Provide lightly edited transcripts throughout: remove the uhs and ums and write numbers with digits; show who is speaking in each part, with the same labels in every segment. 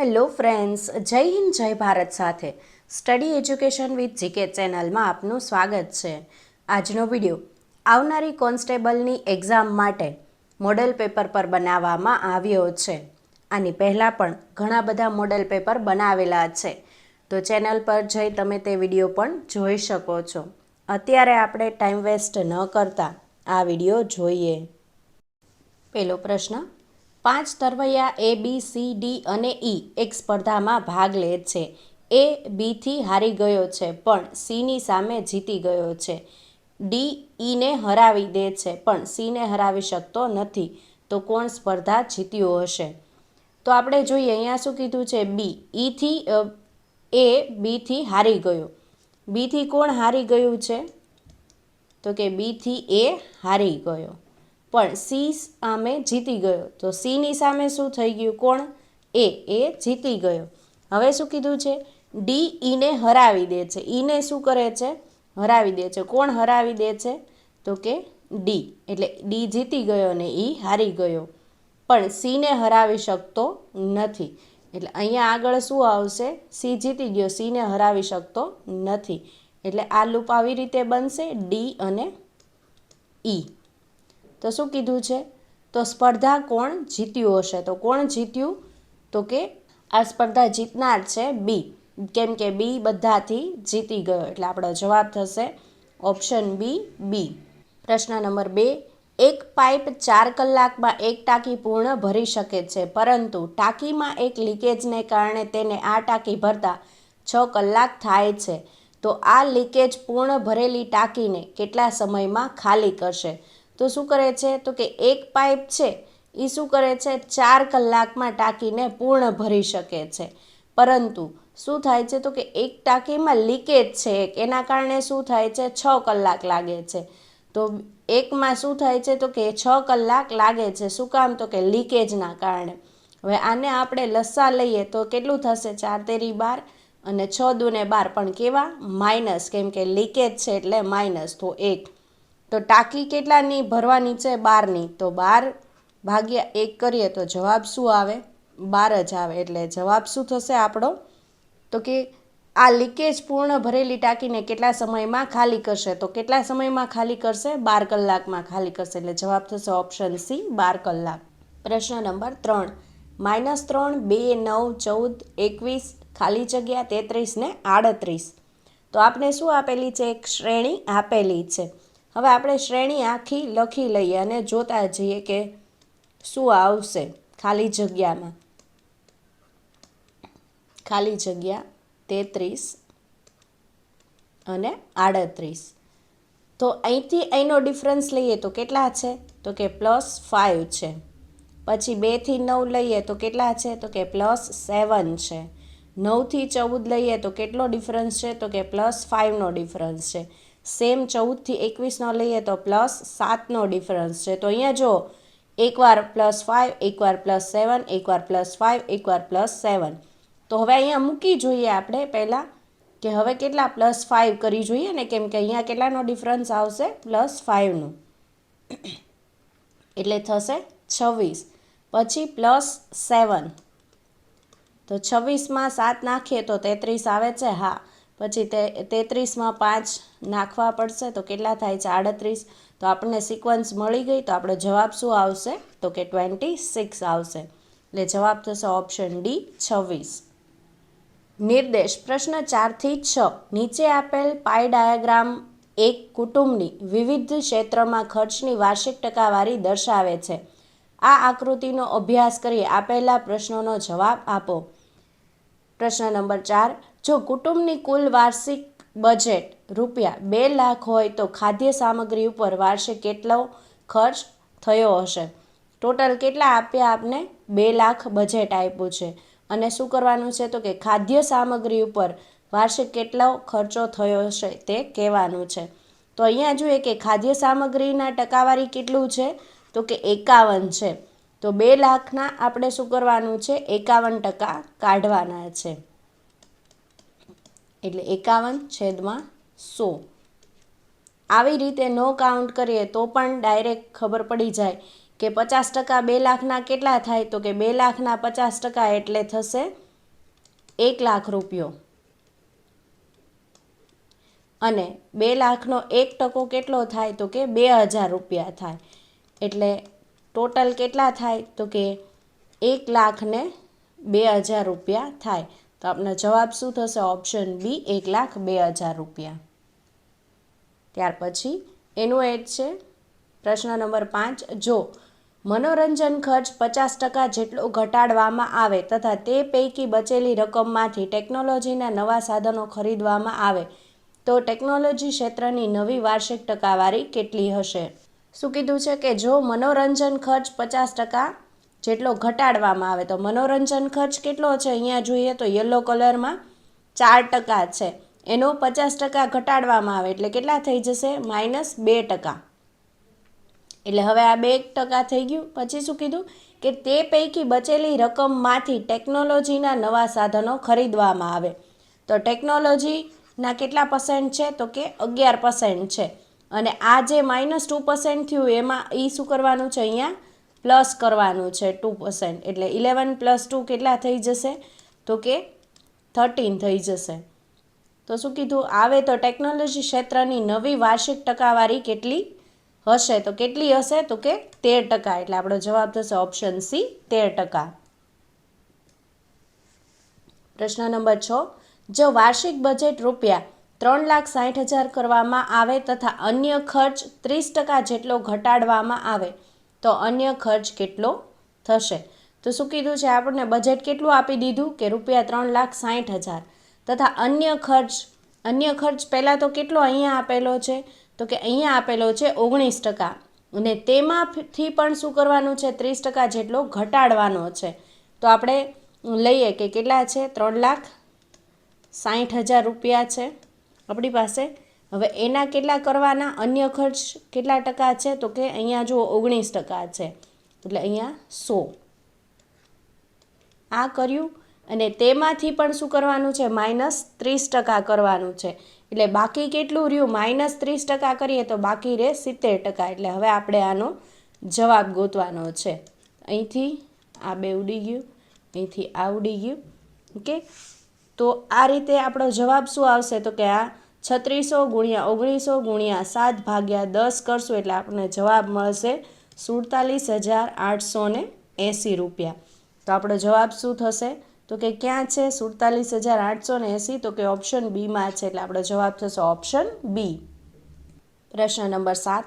Speaker 1: Hello friends, જય હિન્દ જય ભારત સાથે સ્ટડી એજ્યુકેશન વિથ જીકે ચેનલમાં આપનું સ્વાગત છે. આજનો વિડીયો આવનારી કોન્સ્ટેબલની એક્ઝામ માટે મોડેલ પેપર પર બનાવવામાં આવ્યો છે. આની પહેલાં પણ ઘણા બધા મોડેલ પેપર બનાવેલા છે, તો ચેનલ પર જઈ તમે તે વિડીયો પણ જોઈ શકો છો. અત્યારે આપણે ટાઈમ વેસ્ટ ન કરતા આ વિડીયો જોઈએ. પહેલો પ્રશ્ન, 5 તરવૈયા A, B, C, D અને E એક સ્પર્ધામાં ભાગ લે છે. A Bથી હારી ગયો છે પણ Cની સામે જીતી ગયો છે. D Eને હરાવી દે છે પણ Cને હરાવી શકતો નથી. તો કોણ સ્પર્ધા જીત્યું હશે? તો આપણે જોઈએ અહીંયા શું કીધું છે, A Bથી હારી ગયો. Bથી કોણ હારી ગયું છે? તો કે Bથી A હારી ગયો પણ C સામે જીતી ગયો. તો Cની સામે શું થઈ ગયું? કોણ? એ જીતી ગયો. હવે શું કીધું છે? D Eને હરાવી દે છે. Eને શું કરે છે? હરાવી દે છે. કોણ હરાવી દે છે? તો કે D. એટલે D જીતી ગયો અને E હારી ગયો પણ Cને હરાવી શકતો નથી. એટલે અહીંયા આગળ શું આવશે? C જીતી ગયો, Cને હરાવી શકતો નથી. એટલે આ લૂપ આવી રીતે બનશે, D અને E. તો શું કીધું છે? તો સ્પર્ધા કોણ જીત્યું હશે? તો કોણ જીત્યું? તો કે આ સ્પર્ધા જીતનાર છે B, કેમ કે B બધાથી જીતી ગયો. એટલે આપણો જવાબ થશે ઓપ્શન B. પ્રશ્ન નંબર 2, એક પાઇપ 4 કલાકમાં એક ટાંકી પૂર્ણ ભરી શકે છે, પરંતુ ટાંકીમાં એક લીકેજને કારણે તેને આ ટાંકી ભરતા 6 કલાક થાય છે. તો આ લીકેજ પૂર્ણ ભરેલી ટાંકીને કેટલા સમયમાં ખાલી કરશે? તો શું કરે છે? તો કે એક પાઇપ છે એ શું કરે છે? 4 કલાકમાં ટાંકીને પૂર્ણ ભરી શકે છે, પરંતુ શું થાય છે? તો કે એક ટાંકીમાં લીકેજ છે એના કારણે શું થાય છે? 6 કલાક લાગે છે. તો એકમાં શું થાય છે? તો કે 6 કલાક લાગે છે. શું કામ? તો કે લીકેજના કારણે. હવે આને આપણે લસા લઈએ તો કેટલું થશે? 4 તેરી 12 અને 6 દૂને 12, પણ કેવા? માઇનસ, કેમ કે લીકેજ છે એટલે માઇનસ. તો 1. તો ટાંકી કેટલાની ભરવાની છે? 12ની. તો 12 ભાગ્યા 1 કરીએ તો જવાબ શું આવે? 12 જ આવે. એટલે જવાબ શું થશે આપણો? તો કે આ લીકેજ પૂર્ણ ભરેલી ટાંકીને કેટલા સમયમાં ખાલી કરશે? તો કેટલા સમયમાં ખાલી કરશે? 12 કલાકમાં ખાલી કરશે. એટલે જવાબ થશે ઓપ્શન C, 12 કલાક. પ્રશ્ન નંબર 3, -3, 2, 9, 14, 21, ખાલી જગ્યા 33 ને 38. તો આપણે શું આપેલી છે? એક શ્રેણી આપેલી છે. હવે આપણે શ્રેણી આખી લખી લઈએ અને જોતા જઈએ કે શું આવશે ખાલી જગ્યામાં. ખાલી જગ્યા 33 અને 38. તો અહીંથી અહીંનો ડિફરન્સ લઈએ તો કેટલા છે? તો કે +5 છે. પછી 2 થી 9 લઈએ તો કેટલા છે? તો કે +7 છે. 9 થી 14 લઈએ તો કેટલો ડિફરન્સ છે? તો કે +5નો ડિફરન્સ છે. સેમ 14 થી 21નો લઈએ તો +7નો ડિફરન્સ છે. તો અહીંયા જો એકવાર +5, એકવાર +7, એકવાર +5, એકવાર +7. તો હવે અહીંયા મૂકી જોઈએ આપણે પહેલાં કે હવે કેટલા +5 કરી જોઈએ ને, કેમ કે અહીંયા કેટલાનો ડિફરન્સ આવશે? +5નો. એટલે થશે 26. પછી +7. તો 26માં 7 નાખીએ તો 33 આવે છે. હા, પછી 33માં 5 નાખવા પડશે તો કેટલા થાય છે? 38. તો આપણને સિક્વન્સ મળી ગઈ. તો આપણો જવાબ શું આવશે? તો કે 26 આવશે. એટલે જવાબ થશે ઓપ્શન D, 26. નિર્દેશ પ્રશ્ન 4 થી 6, નીચે આપેલ પાઈ ડાયાગ્રામ એક કુટુંબની વિવિધ ક્ષેત્રમાં ખર્ચની વાર્ષિક ટકાવારી દર્શાવે છે. આ આકૃતિનો અભ્યાસ કરી આપેલા પ્રશ્નોનો જવાબ આપો. પ્રશ્ન નંબર 4, જો કુટુંબની કુલ વાર્ષિક બજેટ ₹2 લાખ હોય તો ખાદ્ય સામગ્રી ઉપર વાર્ષિક કેટલો ખર્ચ થયો હશે? ટોટલ કેટલા આપ્યા? આપને 2 લાખ બજેટ આપ્યું છે અને શું કરવાનું છે? તો કે ખાદ્ય સામગ્રી ઉપર વાર્ષિક કેટલો ખર્ચો થયો હશે તે કહેવાનું છે. તો અહીંયા જોઈએ કે ખાદ્ય સામગ્રીના ટકાવારી કેટલું છે? તો કે 51 છે. તો 2 લાખના આપણે શું કરવાનું છે? 51% કાઢવાના છે. એટલે 51/100. આવી રીતે નો કાઉન્ટ કરીએ તો પણ ડાયરેક્ટ ખબર પડી જાય કે 50% 2 લાખના કેટલા થાય? તો કે 2 લાખના 50% એટલે થશે 1,00,000 રૂપિયો અને 2 લાખનો 1% કેટલો થાય તો કે 2,000 રૂપિયા થાય. એટલે ટોટલ કેટલા થાય તો કે 1,02,000 રૂપિયા થાય. તો આપનો જવાબ શું થશે? ઓપ્શન બી 1,02,000 રૂપિયા. ત્યાર પછી એનું એડ છે પ્રશ્ન નંબર 5. જો મનોરંજન ખર્ચ 50% જેટલો ઘટાડવામાં આવે તથા તે પૈકી બચેલી રકમમાંથી ટેકનોલોજીના નવા સાધનો ખરીદવામાં આવે તો ટેકનોલોજી ક્ષેત્રની નવી વાર્ષિક ટકાવારી કેટલી હશે? શું કીધું છે કે જો મનોરંજન ખર્ચ 50% જેટલો ઘટાડવામાં આવે તો મનોરંજન ખર્ચ કેટલો છે? અહીંયા જોઈએ તો યલો કલરમાં 4% છે. એનો 50% ઘટાડવામાં આવે એટલે કેટલા થઈ જશે? -2%. એટલે હવે આ 2% થઈ ગયું. પછી શું કીધું કે તે પૈકી બચેલી રકમમાંથી ટેકનોલોજીના નવા સાધનો ખરીદવામાં આવે તો ટેકનોલોજીના કેટલા % છે તો કે 11% છે. અને આ જે -2% થયું એમાં શું કરવાનું છે? અહીંયા પ્લસ કરવાનું છે 2%. એટલે 11 + 2 કેટલા થઈ જશે તો કે 13 થઈ જશે. તો શું કીધું? આવે તો ટેકનોલોજી ક્ષેત્રની નવી વાર્ષિક ટકાવારી કેટલી હશે? તો કેટલી હશે તો કે 13%. એટલે આપણો જવાબ થશે ઓપ્શન સી 13%. પ્રશ્ન નંબર 6. જો વાર્ષિક બજેટ રૂપિયા 3,60,000 કરવામાં આવે તથા અન્ય ખર્ચ 30% જેટલો ઘટાડવામાં આવે તો અન્ય ખર્ચ કેટલો થશે? તો શું કીધું છે? આપણને બજેટ કેટલું આપી દીધું કે રૂપિયા 3,60,000 તથા અન્ય ખર્ચ પહેલાં તો કેટલો અહીંયા આપેલો છે તો કે અહીંયા આપેલો છે 19% અને તેમાંથી પણ શું કરવાનું છે? 30% જેટલો ઘટાડવાનો છે. તો આપણે લઈએ કે કેટલા છે? 3,60,000 રૂપિયા છે આપણી પાસે. હવે એના કેટલા કરવાના? અન્ય ખર્ચ કેટલા ટકા છે તો કે અહીંયા જુઓ 19% છે. એટલે અહીંયા 100 આ કર્યું અને તેમાંથી પણ શું કરવાનું છે? -30% કરવાનું છે. એટલે બાકી કેટલું રહ્યું? -30% કરીએ તો બાકી રહે 70%. એટલે હવે આપણે આનો જવાબ ગોતવાનો છે. અહીંથી આ 2 ઉડી ગયું, અહીંથી આ ઉડી ગયું. ઓકે, તો આ રીતે આપણો જવાબ શું આવશે તો કે આ 3600 × 1900 × 7/10 કરશું એટલે આપણને જવાબ મળશે 47,880 રૂપિયા. તો આપણો જવાબ શું થશે તો કે ક્યાં છે? 47,880 તો કે ઓપ્શન બીમાં છે. એટલે આપણો જવાબ થશે ઓપ્શન બી. પ્રશ્ન નંબર 7.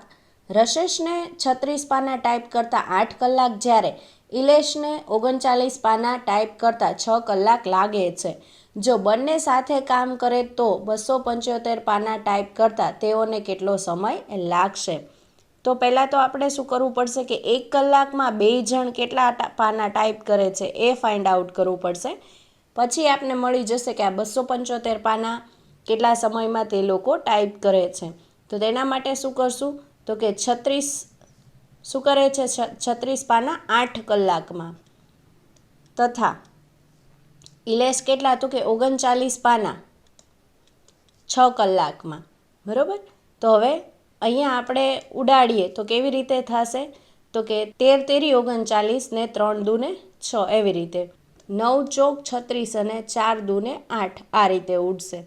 Speaker 1: રશેશને 36 પાના ટાઈપ કરતાં 8 કલાક જ્યારે ઇલેશને 39 પાના ટાઈપ કરતાં 6 કલાક લાગે છે. જો બંને સાથે કામ કરે તો 275 પાના ટાઈપ કરતાં તેઓને કેટલો સમય લાગશે? તો પહેલાં તો આપણે શું કરવું પડશે કે 1 કલાકમાં 2 જણ કેટલા પાના ટાઈપ કરે છે એ ફાઇન્ડ આઉટ કરવું પડશે. પછી આપને મળી જશે કે આ 275 પાના કેટલા સમયમાં તે લોકો ટાઈપ કરે છે. તો તેના માટે શું કરશું તો કે 36 શું કરે છે? 36 પાના 8 કલાકમાં તથા ઇલેશ કેટલા તો કે 39 પાના 6 કલાકમાં. બરાબર. તો હવે અહીંયા આપણે ઉડાડીએ તો કેવી રીતે થશે તો કે 13 તેરી 39 ને 3 દૂને 6 એવી રીતે 9 ચોક 36 અને 4 દૂને 8 આ રીતે ઉડશે.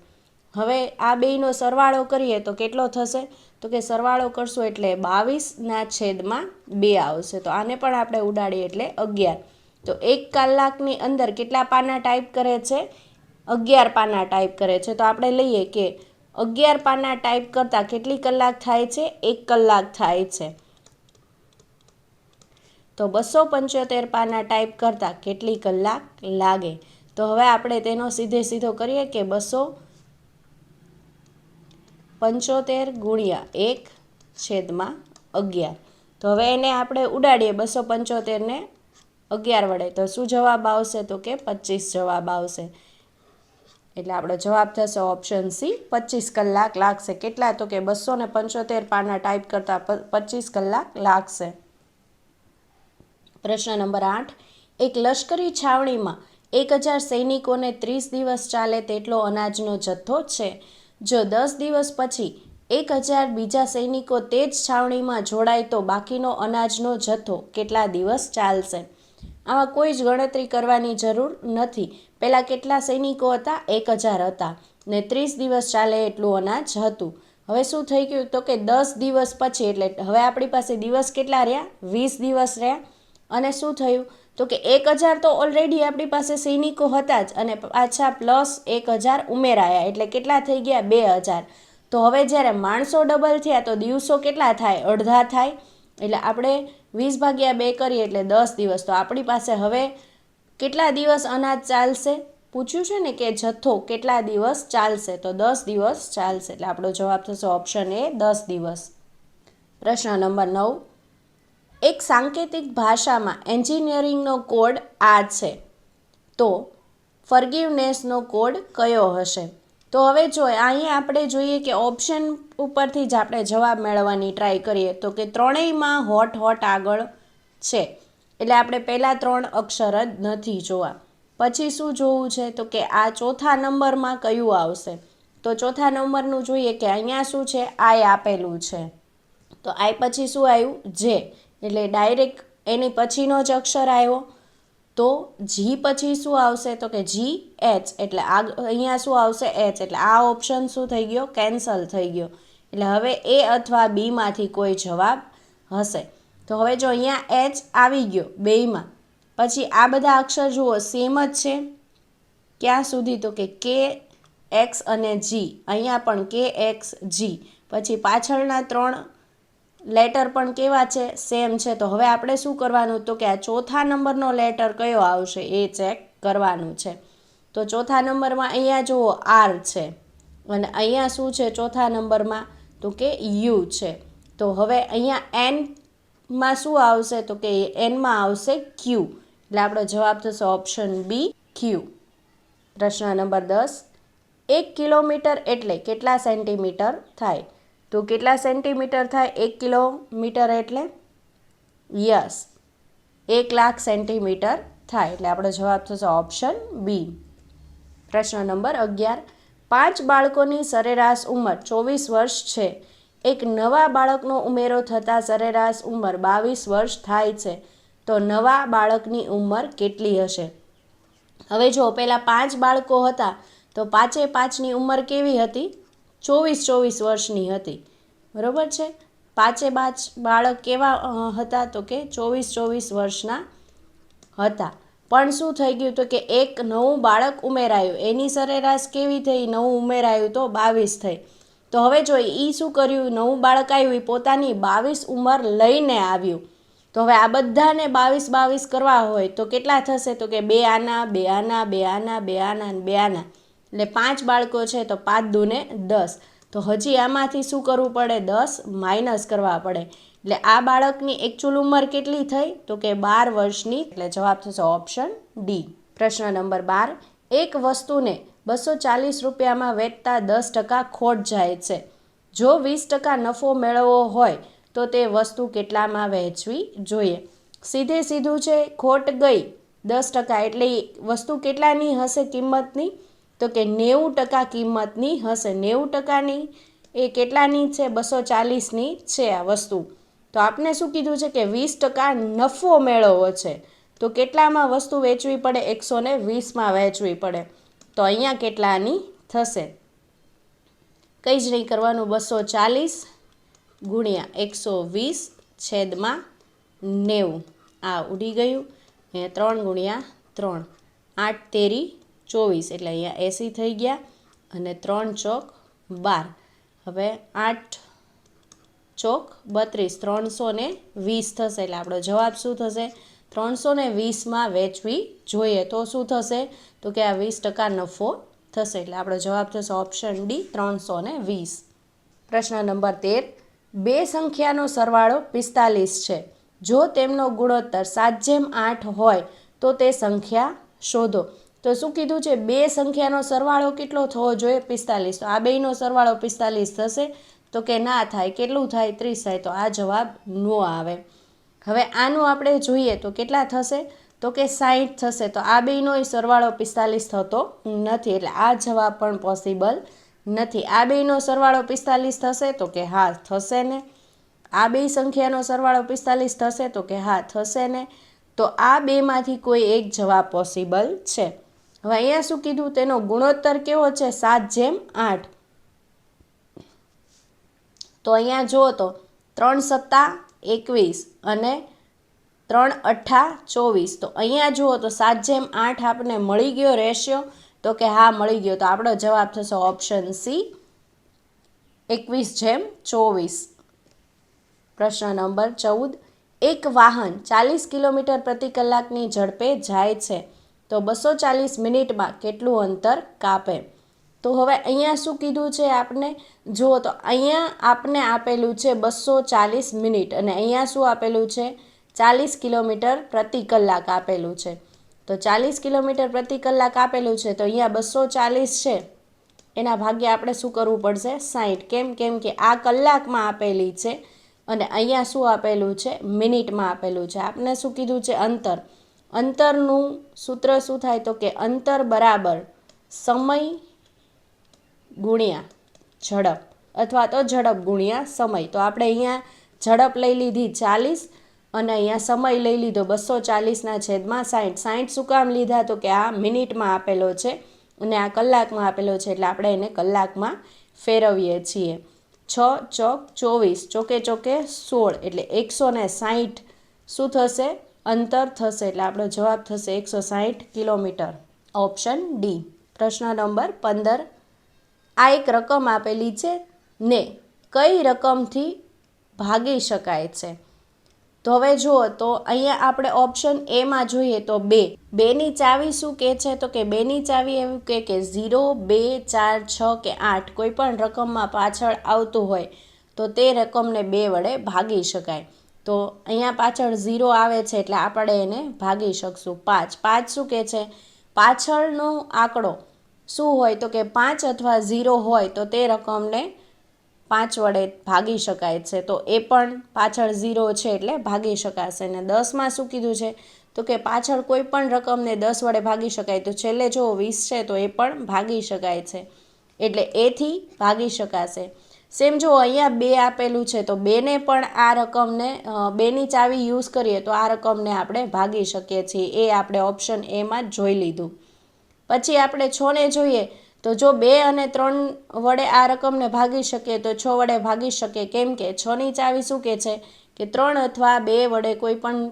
Speaker 1: હવે આ બેયનો સરવાળો કરીએ તો કેટલો થશે તો કે સરવાળો કરશું એટલે 22/2 આવશે. તો આને પણ આપણે ઉડાડીએ એટલે 11. તો 1 કલાકની અંદર કેટલા પાના ટાઈપ કરે છે? 11 પાના ટાઈપ કરે છે. તો આપણે લઈએ કે 11 પાના ટાઈપ કરતાં કેટલી કલાક થાય છે? 1 કલાક થાય છે. તો 275 પાના ટાઈપ કરતાં કેટલી કલાક લાગે? તો હવે આપણે તેનો સીધો કરીએ કે 275 × 1/11. તો હવે એને આપણે ઉડાડીએ 275 ને 11 વડે તો શું જવાબ આવશે તો કે 25 જવાબ આવશે. એટલે આપણો જવાબ થશે ઓપ્શન સી 25 કલાક લાગશે. કેટલા તો કે 275 પાના ટાઈપ કરતાં 25 કલાક લાગશે. પ્રશ્ન નંબર 8. એક લશ્કરી છાવણીમાં 1000 સૈનિકોને 30 દિવસ ચાલે તેટલો અનાજનો જથ્થો છે. જો 10 દિવસ પછી 1000 બીજા સૈનિકો તે જ છાવણીમાં જોડાય તો બાકીનો અનાજનો જથ્થો કેટલા દિવસ ચાલશે? આમાં કોઈ જ ગણતરી કરવાની જરૂર નથી. પહેલાં કેટલા સૈનિકો હતા? 1000 હતા ને 30 દિવસ ચાલે એટલું અનાજ હતું. હવે શું થઈ ગયું? તો કે 10 દિવસ પછી, એટલે હવે આપણી પાસે દિવસ કેટલા રહ્યા? 20 દિવસ રહ્યા. અને શું થયું? તો કે 1000 તો ઓલરેડી આપણી પાસે સૈનિકો હતા જ, અને પાછા પ્લસ 1000 ઉમેરાયા, એટલે કેટલા થઈ ગયા? 2000. તો હવે જ્યારે માણસો ડબલ થયા તો દિવસો કેટલા થાય? અડધા થાય. એટલે આપણે 20/2 કરીએ એટલે 10 દિવસ. તો આપણી પાસે હવે કેટલા દિવસ અનાજ ચાલશે? પૂછ્યું છે ને કે જથ્થો કેટલા દિવસ ચાલશે? તો 10 દિવસ ચાલશે. એટલે આપણો જવાબ થશે ઓપ્શન એ, 10 દિવસ. પ્રશ્ન નંબર 9. એક સાંકેતિક ભાષામાં એન્જિનિયરિંગનો કોડ આ છે, તો ફર્ગિવનેસનો કોડ કયો હશે? તો હવે જો અહીંયા આપણે જોઈએ કે ઓપ્શન ઉપરથી જ આપણે જવાબ મેળવવાની ટ્રાય કરીએ તો કે ત્રણેયમાં હોટ આગળ છે, એટલે આપણે પહેલાં 3 અક્ષર જ નથી જોવા. પછી શું જોવું છે? તો કે આ ચોથા નંબરમાં કયું આવશે? તો ચોથા નંબરનું જોઈએ કે અહીંયા શું છે? આય આપેલું છે, તો આય પછી શું આવ્યું? જે, એટલે ડાયરેક્ટ એની પછીનો જ અક્ષર આવ્યો. તો જી પછી શું આવશે? તો કે જી એચ, એટલે અહીંયા શું આવશે? એચ, એટલે આ ઓપ્શન શું થઈ ગયો? કેન્સલ થઈ ગયો. એટલે હવે એ અથવા બીમાંથી કોઈ જવાબ હશે. તો હવે જો અહીંયા એચ આવી ગયો બેયમાં, પછી આ બધા અક્ષર જુઓ સેમ જ છે. ક્યાં સુધી? તો કે એક્સ અને જી, અહીંયા પણ કે એક્સ જી, પછી પાછળના 3 લેટર પણ કેવા છે? સેમ છે. તો હવે આપણે શું કરવાનું? તો કે આ ચોથા નંબરનો લેટર કયો આવશે એ ચેક કરવાનું છે. તો ચોથા નંબરમાં અહીંયા જુઓ આર છે, અને અહીંયા શું છે ચોથા નંબરમાં? તો કે યુ છે. તો હવે અહીંયા એનમાં શું આવશે? તો કે એનમાં આવશે ક્યુ, એટલે આપણો જવાબ થશે ઓપ્શન બી, ક્યુ. પ્રશ્ન નંબર 10. 1 કિલોમીટર એટલે કેટલા સેન્ટીમીટર થાય? તો કેટલા સેન્ટીમીટર થાય 1 કિલોમીટર એટલે? યસ, 1,00,000 સેન્ટીમીટર થાય, એટલે આપણો જવાબ થશે ઓપ્શન બી. પ્રશ્ન નંબર 11. 5 બાળકોની સરેરાશ ઉંમર 24 વર્ષ છે. એક નવા બાળકનો ઉમેરો થતાં સરેરાશ ઉંમર 22 વર્ષ થાય છે, તો નવા બાળકની ઉંમર કેટલી હશે? હવે જો પહેલાં 5 બાળકો હતા, તો 5ની ઉંમર કેવી હતી? 24 વર્ષની હતી, બરાબર છે. 5 બાળક કેવા હતા? તો કે 24 વર્ષના હતા. પણ શું થઈ ગયું? તો કે એક નવું બાળક ઉમેરાયું, એની સરેરાશ કેવી થઈ? નવું ઉમેરાયું તો 22 થઈ. તો હવે જો એ શું કર્યું? નવું બાળક આવ્યું, એ પોતાની 22 ઉંમર લઈને આવ્યું. તો હવે આ બધાને 22 કરવા હોય તો કેટલા થશે? તો કે 2 આના, 2 આના, 2 આના, 2 આના અને 2 આના, એટલે 5 બાળકો છે તો 5 દૂને 10. તો હજી આમાંથી શું કરવું પડે? 10 માઇનસ કરવા પડે. એટલે આ બાળકની એકચ્યુઅલ ઉંમર કેટલી થઈ? તો કે 12 વર્ષની, એટલે જવાબ થશે ઓપ્શન ડી. પ્રશ્ન નંબર 12. એક વસ્તુને 240 રૂપિયામાં વેચતા 10% ખોટ જાય છે. જો 20% નફો મેળવવો હોય તો તે વસ્તુ કેટલામાં વહેંચવી જોઈએ? સીધું છે, ખોટ ગઈ 10%, એટલે વસ્તુ કેટલાની હશે કિંમતની? તો કે 90% કિંમતની હશે. 90%ની એ કેટલાની છે? 240ની છે આ વસ્તુ. તો આપણે શું કીધું છે કે 20% નફો મેળવવો છે, તો કેટલામાં વસ્તુ વેચવી પડે? 120માં વેચવી પડે. તો અહીંયા કેટલાની થશે? કંઈ જ નહીં કરવાનું, 240 ગુણ્યા 120 છેદમાં 90. આ ઉડી ગયું. અહીંયા 3 ગુણ્યા 3, 8 તેરી 24, એટલે અહીંયા 80 થઈ ગયા, અને 3 ચોક 12. હવે 8 ચોક 32, 320 થશે, એટલે આપણો જવાબ શું થશે? 320માં વેચવી જોઈએ. તો શું થશે? તો કે આ 20% નફો થશે, એટલે આપણો જવાબ થશે ઓપ્શન ડી, 320. પ્રશ્ન નંબર 13. 2 સંખ્યાનો સરવાળો 45 છે. જો તેમનો ગુણોત્તર 7/8 હોય તો તે સંખ્યા શોધો. તો શું કીધું છે? 2 સંખ્યાનો સરવાળો કેટલો થવો જોઈએ? 45. તો આ બેયનો સરવાળો 45 થશે? તો કે ના થાય. કેટલું થાય? 30 થાય. તો આ જવાબ નો આવે. હવે આનું આપણે જોઈએ તો કેટલા થશે? તો કે 60 થશે. તો આ બેયનો સરવાળો 45 થતો નથી, એટલે આ જવાબ પણ પોસિબલ નથી. આ બેયનો સરવાળો 45 થશે? તો કે હા થશે ને. આ બે સંખ્યાનો સરવાળો 45 થશે? તો કે હા થશે ને. તો આ બેમાંથી કોઈ એક જવાબ પોસિબલ છે. હવે અહીંયા શું કીધું, તેનો ગુણોત્તર કેવો છે, 7:8. તો અહીંયા જુઓ તો 3 × 7 = 21 અને 3 × 8 = 24. તો અહીંયા જુઓ તો 7:8 આપણને મળી ગયો રેશિયો. તો કે હા મળી ગયો. તો આપણો જવાબ થશે ઓપ્શન સી, 21:24. પ્રશ્ન નંબર 14. એક વાહન 40 કિલોમીટર પ્રતિ કલાકની ઝડપે જાય છે તો 240 મિનિટમાં કેટલું અંતર કાપે? તો હવે અહીંયા શું કીધું છે આપણે, જુઓ તો અહીંયા આપને આપેલું છે 240 મિનિટ અને અહીંયા શું આપેલું છે, 40 કિલોમીટર પ્રતિ કલાક આપેલું છે. તો 40 કિલોમીટર પ્રતિ કલાક આપેલું છે, તો અહીંયા 240 છે એના ભાગ્યા આપણે શું કરવું પડશે, 60. કેમ કે આ કલાકમાં આપેલી છે અને અહીંયા શું આપેલું છે, મિનિટમાં આપેલું છે. આપણે શું કીધું છે, અંતરનું સૂત્ર શું થાય, તો કે અંતર બરાબર સમય ગુણ્યા ઝડપ અથવા તો ઝડપ ગુણ્યા સમય. તો આપણે અહીંયા ઝડપ લઈ લીધી 40 અને અહીંયા સમય લઈ લીધો 240/60. 60 શું કામ લીધા, તો કે આ મિનિટમાં આપેલો છે અને આ કલાકમાં આપેલો છે એટલે આપણે એને કલાકમાં ફેરવીએ છીએ. 6 × 24 ચોકે ચોકે 16 એટલે 160 શું થશે, અંતર થશે. એટલે આપણો જવાબ થશે 160 કિલોમીટર. Option D. પ્રશ્ન નંબર 15. આ એક રકમ આપેલી છે ને કઈ રકમથી ભાગી શકાય છે? તો હવે જુઓ તો અહીંયા આપણે ઓપ્શન એમાં જોઈએ તો 2 ની ચાવી શું કહે છે, તો કે 2ની ચાવી એવું કહે કે 0, 2, 4, 6 કે 8 કોઈ પણ રકમમાં પાછળ આવતું હોય તો તે રકમને 2 વડે ભાગી શકાય. તો અહીંયા પાછળ 0 આવે છે એટલે આપણે એને ભાગી શકશું. 5 શું કહે છે, પાછળનો આંકડો શું હોય, તો કે 5 અથવા 0 હોય તો તે રકમને 5 વડે ભાગી શકાય છે. તો એ પણ પાછળ 0 છે એટલે ભાગી શકાશે. અને 10માં શું કીધું છે, તો કે પાછળ કોઈ પણ રકમને 10 વડે ભાગી શકાય. તો છેલ્લે જો 20 છે તો એ પણ ભાગી શકાય છે એટલે એથી ભાગી શકાશે. સેમ જો અહીંયા 2 આપેલું છે તો 2ને પણ આ રકમને 2ની ચાવી યુઝ કરીએ તો આ રકમને આપણે ભાગી શકીએ છીએ. એ આપણે ઓપ્શન એમાં જ જોઈ લીધું. પછી આપણે 6ને જોઈએ તો જો 2 અને 3 વડે આ રકમને ભાગી શકીએ તો 6 વડે ભાગી શકીએ. કેમ કે 6ની ચાવી શું કહે છે કે 3 અથવા 2 વડે કોઈ પણ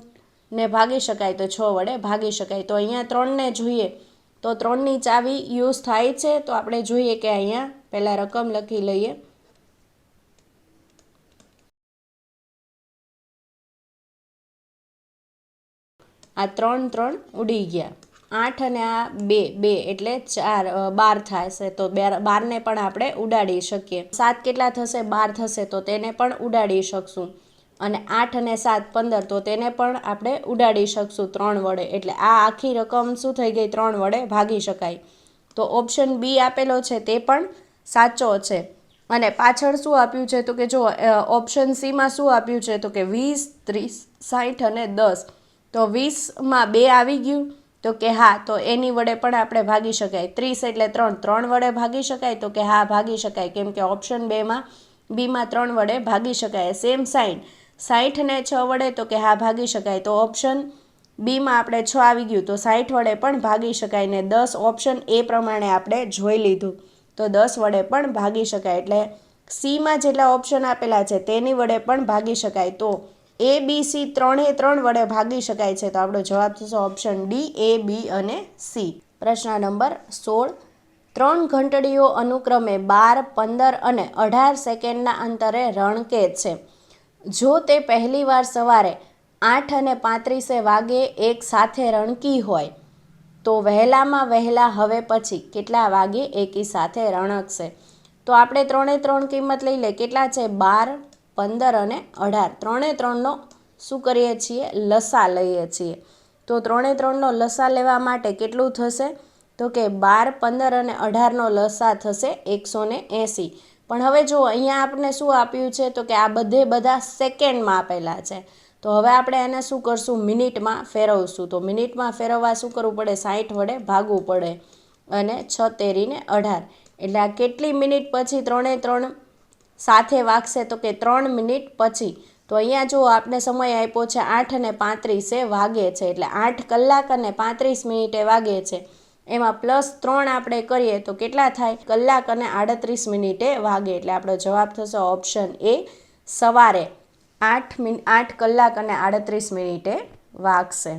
Speaker 1: ને ભાગી શકાય તો 6 વડે ભાગી શકાય. તો અહીંયા 3ને જોઈએ તો 3ની ચાવી યુઝ થાય છે. તો આપણે જોઈએ કે અહીંયા પહેલાં રકમ લખી લઈએ. આ 3 3 ઉડી ગયા. 8 અને આ 2 એટલે 12 થશે. તો 12ને પણ આપણે ઉડાડી શકીએ. 7 કેટલા થશે, 12 થશે તો તેને પણ ઉડાડી શકશું. અને 8 અને 7 15 તો તેને પણ આપણે ઉડાડી શકશું 3 વડે. એટલે આ આખી રકમ શું થઈ ગઈ, 3 વડે ભાગી શકાય. તો ઓપ્શન બી આપેલો છે તે પણ સાચો છે. અને પાછળ શું આપ્યું છે, તો કે જો ઓપ્શન સીમાં શું આપ્યું છે, તો કે 20, 30, 60 અને 10. તો 20માં 2 આવી ગયું તો કે હા, તો એની વડે પણ આપણે ભાગી શકાય. 30 એટલે 3 વડે ભાગી શકાય, તો કે હા ભાગી શકાય. કેમ કે ઓપ્શન બીમાં 3 વડે ભાગી શકાય. સેમ 60 ને 6 વડે, તો કે હા ભાગી શકાય. તો ઓપ્શન બીમાં આપણે 6 આવી ગયું તો 60 વડે પણ ભાગી શકાય. ને 10 ઓપ્શન એ પ્રમાણે આપણે જોઈ લીધું તો 10 વડે પણ ભાગી શકાય. એટલે સીમાં જેટલા ઓપ્શન આપેલા છે તેની વડે પણ ભાગી શકાય. તો A, B, C 3 વડે ભાગી શકાય છે. તો આપણો જવાબ થશે ઓપ્શન ડી, A, B અને C. પ્રશ્ન નંબર 16. 3 ઘંટડીઓ અનુક્રમે 12, 15 અને 18 સેકન્ડના અંતરે રણકે છે. જો તે પહેલીવાર સવારે 8 અને 35 વાગે એક સાથે રણકી હોય તો વહેલામાં વહેલા હવે પછી કેટલા વાગે એકી સાથે રણકશે? તો આપણે 3 કિંમત લઈ લે. કેટલા છે, 12, 15 અને 18. 3નો શું કરીએ છીએ, લસા લઈએ છીએ. તો 3નો લસા લેવા માટે કેટલું થશે, તો કે 12, 15 અને 18નો લસા થશે 180. પણ હવે જો અહીંયા આપણે શું આપ્યું છે, તો કે આ બધા સેકન્ડમાં આપેલા છે. તો હવે આપણે એને શું કરશું, મિનિટમાં ફેરવશું. તો મિનિટમાં ફેરવવા શું કરવું પડે, 60 વડે ભાગવું પડે. અને 6 તેરીને 18 એટલે આ કેટલી મિનિટ પછી 3 સાથે વાગશે, તો કે 3 મિનિટ પછી. તો અહીંયા જો આપણે સમય આપ્યો છે 8 અને 35 વાગે છે એટલે 8 કલાક અને 35 મિનિટે વાગે છે. એમાં +3 આપણે કરીએ તો કેટલા થાય? કલાક અને 38 મિનિટે વાગે. એટલે આપણો જવાબ થશે ઓપ્શન એ, સવારે 8 કલાક અને 38 મિનિટે વાગશે.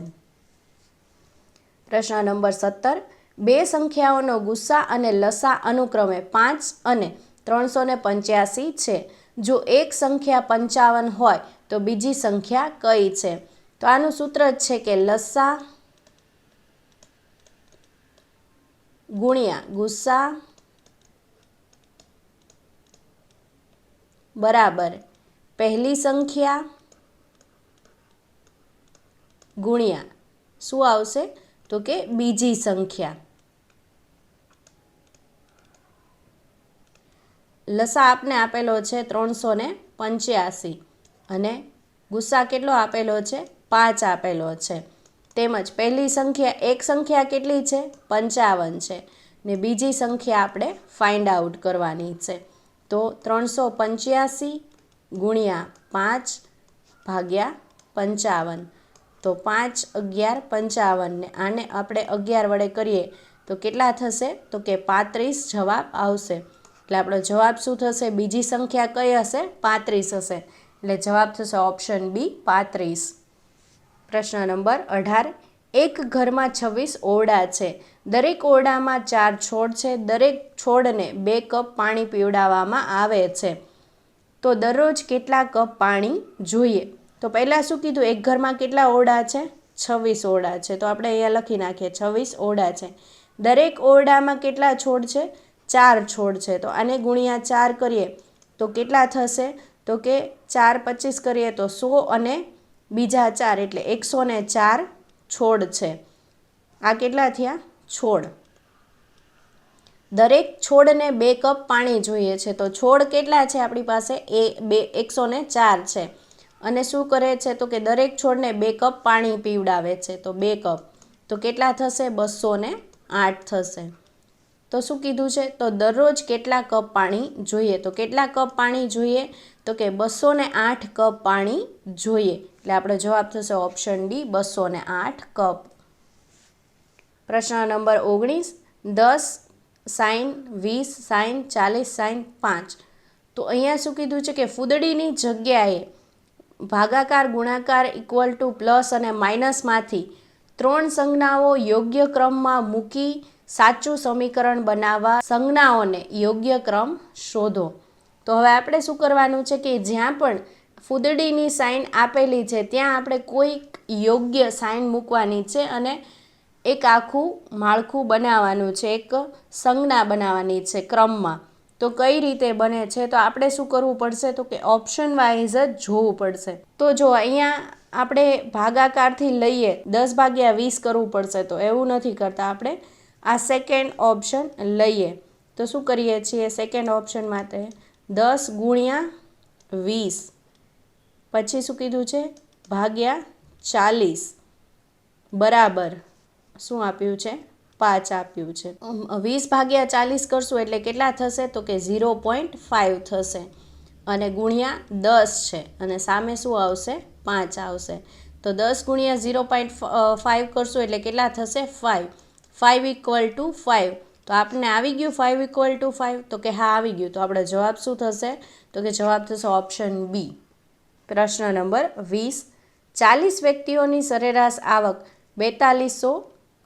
Speaker 1: પ્રશ્ન નંબર 17. બે સંખ્યાઓનો ગુસ્સા અને લસા અનુક્રમે 5 અને 385 છે. જો એક સંખ્યા 55 હોય તો બીજી સંખ્યા કઈ છે? તો આનું સૂત્ર જ છે કે લસા ગુણ્યા ગુસ્સા બરાબર પહેલી સંખ્યા ગુણ્યા શું આવશે? તો કે બીજી સંખ્યા. લસા આપને આપેલો છે 385 અને ગુસ્સા કેટલો આપેલો છે? 5 આપેલો છે. તેમજ પહેલી સંખ્યા, એક સંખ્યા કેટલી છે? 55 છે ને બીજી સંખ્યા આપણે ફાઇન્ડ આઉટ કરવાની છે. તો 385 ગુણ્યા 5 ભાગ્યા 55. તો 5 11 55 ને આને આપણે 11 વડે કરીએ તો કેટલા થશે? તો કે 35 જવાબ આવશે. એટલે આપણો જવાબ શું થશે? બીજી સંખ્યા કઈ હશે? 35 હશે. એટલે જવાબ થશે ઓપ્શન બી, 35. પ્રશ્ન નંબર 18. એક ઘરમાં 26 ઓરડા છે. દરેક ઓરડામાં 4 છોડ છે. દરેક છોડને 2 કપ પાણી પીવડાવવામાં આવે છે. તો દરરોજ કેટલા કપ પાણી જોઈએ? તો પહેલાં શું કીધું? એક ઘરમાં કેટલા ઓરડા છે? 26 ઓરડા છે. તો આપણે અહીંયા લખી નાખીએ 26 ઓરડા છે. દરેક ઓરડામાં કેટલા છોડ છે? 4 છોડ છે. તો આને ગુણ્યા 4 કરીએ તો કેટલા થશે? તો કે 4 25 કરીએ તો 100 અને બીજા 4 એટલે 104 છોડ છે. આ કેટલા થયા? છોડ. દરેક છોડને 2 કપ પાણી જોઈએ છે. તો છોડ કેટલા છે આપણી પાસે? 104 છે. અને શું કરે છે? તો કે દરેક છોડને 2 કપ પાણી પીવડાવે છે. તો 2 કપ. તો કેટલા થશે? 208 થશે. તો શું કીધું છે? તો દરરોજ કેટલા કપ પાણી જોઈએ? તો કેટલા કપ પાણી જોઈએ? તો કે 208 કપ પાણી જોઈએ. એટલે આપણો જવાબ થશે ઓપ્શન ડી, 208 કપ. પ્રશ્ન નંબર 19. 10 sin 20 sin 40 sin 5. તો અહીંયા શું કીધું છે કે ફૂદડીની જગ્યાએ ભાગાકાર, ગુણાકાર, ઇક્વલ ટુ, પ્લસ અને માઇનસમાંથી 3 સંજ્ઞાઓ યોગ્ય ક્રમમાં મૂકી સાચું સમીકરણ બનાવવા સંજ્ઞાઓને યોગ્ય ક્રમ શોધો. તો હવે આપણે શું કરવાનું છે કે જ્યાં પણ ફૂદડીની સાઇન આપેલી છે ત્યાં આપણે કોઈક યોગ્ય સાઇન મૂકવાની છે અને એક આખું માળખું બનાવવાનું છે, એક સંજ્ઞા બનાવવાની છે ક્રમમાં. તો કઈ રીતે બને છે? તો આપણે શું કરવું પડશે? તો કે ઓપ્શન વાઇઝ જ જોવું પડશે. તો જો અહીંયા આપણે ભાગાકારથી લઈએ 10/20 કરવું પડશે. તો એવું નથી કરતા આપણે. આ સેકન્ડ ઓપ્શન લઈએ તો શું કરીએ છીએ? સેકન્ડ ઓપ્શન માટે 10 ગુણ્યા 20 પછી શું કીધું છે? ભાગ્યા 40 બરાબર શું આપ્યું છે? 5 આપ્યું છે. 20/40 કરશું એટલે કેટલા થશે? તો કે 0.5 થશે અને ગુણ્યા 10 છે અને સામે શું આવશે? 5 આવશે. તો 10 ગુણ્યા 0.5 કરશું એટલે કેટલા થશે? 5. 5 ઇક્વલ ટુ 5. તો આપણને આવી ગયું 5 ઇક્વલ ટુ 5? તો કે હા આવી ગયું. તો આપણો જવાબ શું થશે? તો કે જવાબ થશે ઓપ્શન બી. પ્રશ્ન નંબર 20. 40 વ્યક્તિઓની સરેરાશ આવક 4200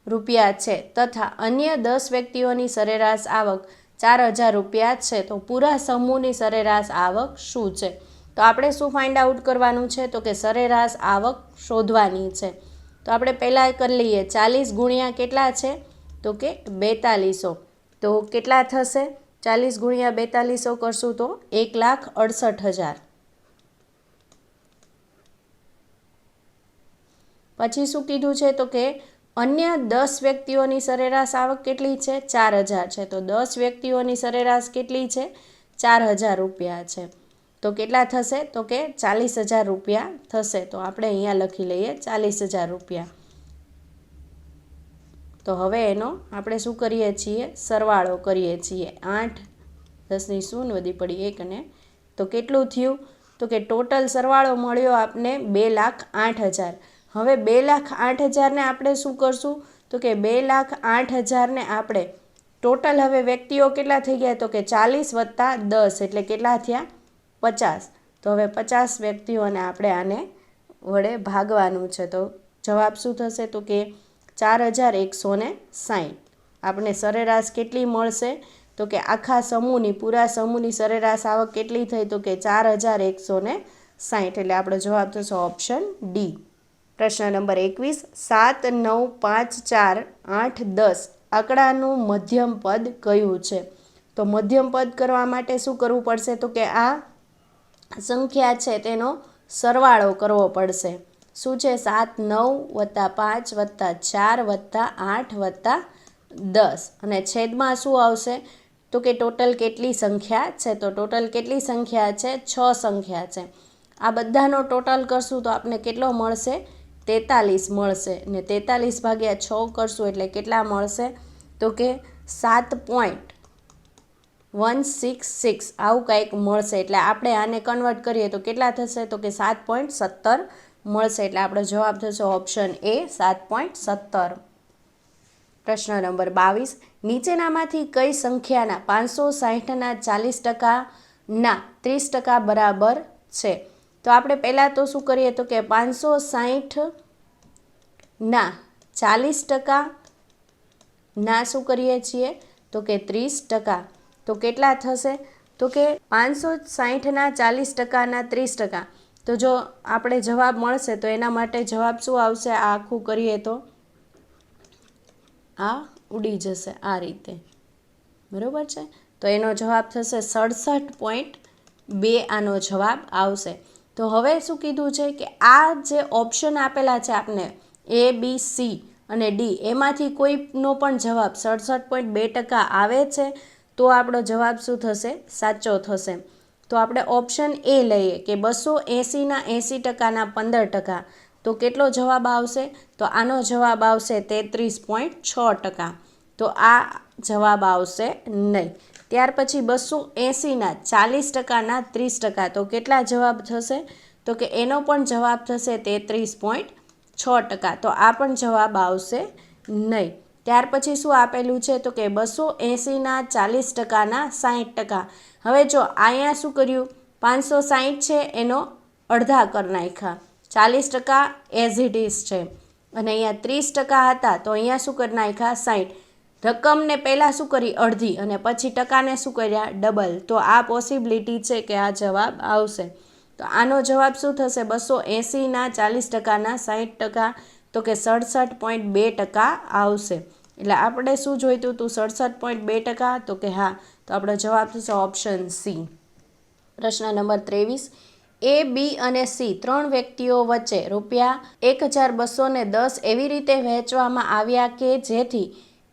Speaker 1: રૂપિયા છે તથા અન્ય 10 વ્યક્તિઓની સરેરાશ આવક 4000 રૂપિયા છે. તો પૂરા સમૂહની સરેરાશ આવક શું છે? તો આપણે શું ફાઇન્ડ આઉટ કરવાનું છે? તો કે સરેરાશ આવક શોધવાની છે. તો આપણે પહેલાં કરી લઈએ 40 ગુણ્યા કેટલા છે? તો કે 4200. તો કેટલા થશે? 40 ગુણ્યા 4200 કરશું તો 1,68,000. પછી શું કીધું છે? તો કે અન્ય 10 વ્યક્તિઓની સરેરાશ આવક કેટલી છે? 4000 છે. તો 10 વ્યક્તિઓની સરેરાશ કેટલી છે? 4000 રૂપિયા છે. તો કેટલા થશે? તો કે 40,000 રૂપિયા થશે. તો આપણે અહીંયા લખી લઈએ 40,000 રૂપિયા. તો હવે એનો આપણે શું કરીએ છીએ? સરવાળો કરીએ છીએ. 8 10 ની શૂન્ય વધી પડી 1 અને તો કેટલું થયું? તો કે ટોટલ સરવાળો મળ્યો આપને 2,08,000. હવે 2,08,000 ને આપણે શું કરશું? તો કે 2,08,000 ને આપણે ટોટલ હવે વ્યક્તિઓ કેટલા થઈ ગયા, તો કે 40 + 10 એટલે કેટલા થયા 50. તો હવે 50 વ્યક્તિઓને આપણે આને વડે ભાગવાનું છે. તો જવાબ શું થશે, તો કે 4,160. આપણે સરેરાશ કેટલી મળશે, તો કે આખા સમૂહની પૂરા સમૂહની સરેરાશ આવક કેટલી થઈ, તો કે 4,160. એટલે આપણો જવાબ થશે ઓપ્શન ડી. પ્રશ્ન નંબર 21. 7, 9, 5, 4, 8, 10 આંકડાનું મધ્યમ પદ કયું છે? તો મધ્યમ પદ કરવા માટે શું કરવું પડશે, તો કે આ સંખ્યા છે તેનો સરવાળો કરવો પડશે. શું છે? 7, 9 + 5 + 4 + 8 + 10 અને છેદમાં શું આવશે, તો કે ટોટલ કેટલી સંખ્યા છે? તો ટોટલ કેટલી સંખ્યા છે? 6 સંખ્યા છે. આ બધાનો ટોટલ કરશું તો આપણે કેટલો મળશે? 43 મળશે. ને 43 / 6 કરશું એટલે કેટલા મળશે, તો કે 7.166 આવું કંઈક મળશે. એટલે આપણે આને કન્વર્ટ કરીએ તો કેટલા થશે, તો કે 7.17 મળશે. એટલે આપણો જવાબ થશે ઓપ્શન એ 7.17. પ્રશ્ન નંબર 22. નીચેનામાંથી કઈ સંખ્યાના 560ના 40%ના 30% બરાબર છે? તો આપણે પહેલાં તો શું કરીએ, તો કે 560ના 40% ના શું કરીએ છીએ, તો કે 30%. તો કેટલા થશે, તો કે 560ના 40%ના 30%. તો જો આપણે જવાબ મળશે તો એના માટે જવાબ શું આવશે, આ આખું કરીએ તો આ ઉડી જશે આ રીતે, બરાબર છે. તો એનો જવાબ થશે 67.2 આનો જવાબ આવશે. તો હવે શું કીધું છે કે આ જે ઓપ્શન આપેલા છે આપને A, B, C અને D એમાંથી કોઈનો પણ જવાબ 67.2% આવે છે તો આપણો જવાબ શું થશે, સાચો થશે. તો આપણે ઓપ્શન એ લઈએ કે 280ના 80%ના 15%. તો કેટલો જવાબ આવશે, તો આનો જવાબ આવશે 33.6%. તો આ જવાબ આવશે નહીં. ત્યાર પછી 280ના 40%ના 30%. તો કેટલા જવાબ થશે, તો કે એનો પણ જવાબ થશે 33.6%. તો આ પણ જવાબ આવશે નહીં. ત્યાર પછી શું આપેલું છે, તો કે 280ના 40%ના 60%. હવે જો અહીંયા શું કર્યું, 560 છે એનો અડધા કરી નાખ્યા, 40% એઝ ઇટ ઇઝ છે અને અહીંયા 30% હતા તો અહીંયા શું કરી નાખ્યા 60. રકમને પહેલાં શું કરી અડધી અને પછી ટકાને શું કર્યા ડબલ. તો આ પોસિબિલિટી છે કે આ જવાબ આવશે. તો આનો જવાબ શું થશે, 280ના 40%ના 60%. તો કે 67.2% આવશે. એટલે આપણે શું જોઈતું હતું, 67.2%. તો કે હા, તો આપણો જવાબ થશે ઓપ્શન સી. પ્રશ્ન નંબર 23. A, B અને C 3 વ્યક્તિઓ વચ્ચે ₹1,210 એવી રીતે વહેંચવામાં આવ્યા કે જેથી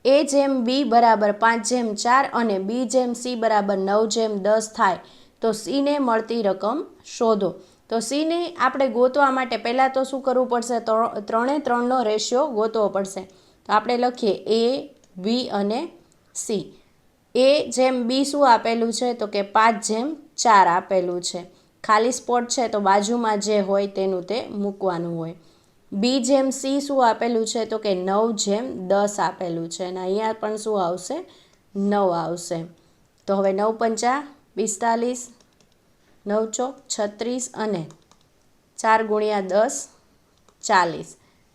Speaker 1: A/B બરાબર 5/4 અને B/C બરાબર 9/10 થાય. તો Cને મળતી રકમ શોધો. તો Cને આપણે ગોતવા માટે પહેલાં તો શું કરવું પડશે, 3:3નો રેશિયો ગોતવો પડશે. તો આપણે લખીએ A, B અને C. A/B શું આપેલું છે, તો કે 5/4 આપેલું છે. ખાલી સ્પોટ છે તો બાજુમાં જે હોય તેનું તે મૂકવાનું હોય. B/C શું આપેલું છે, તો કે 9/10 આપેલું છે અને અહીંયા પણ શું આવશે, 9 આવશે. તો હવે 9×5 = 45, 9×4 = 36 અને 4×10 = 40.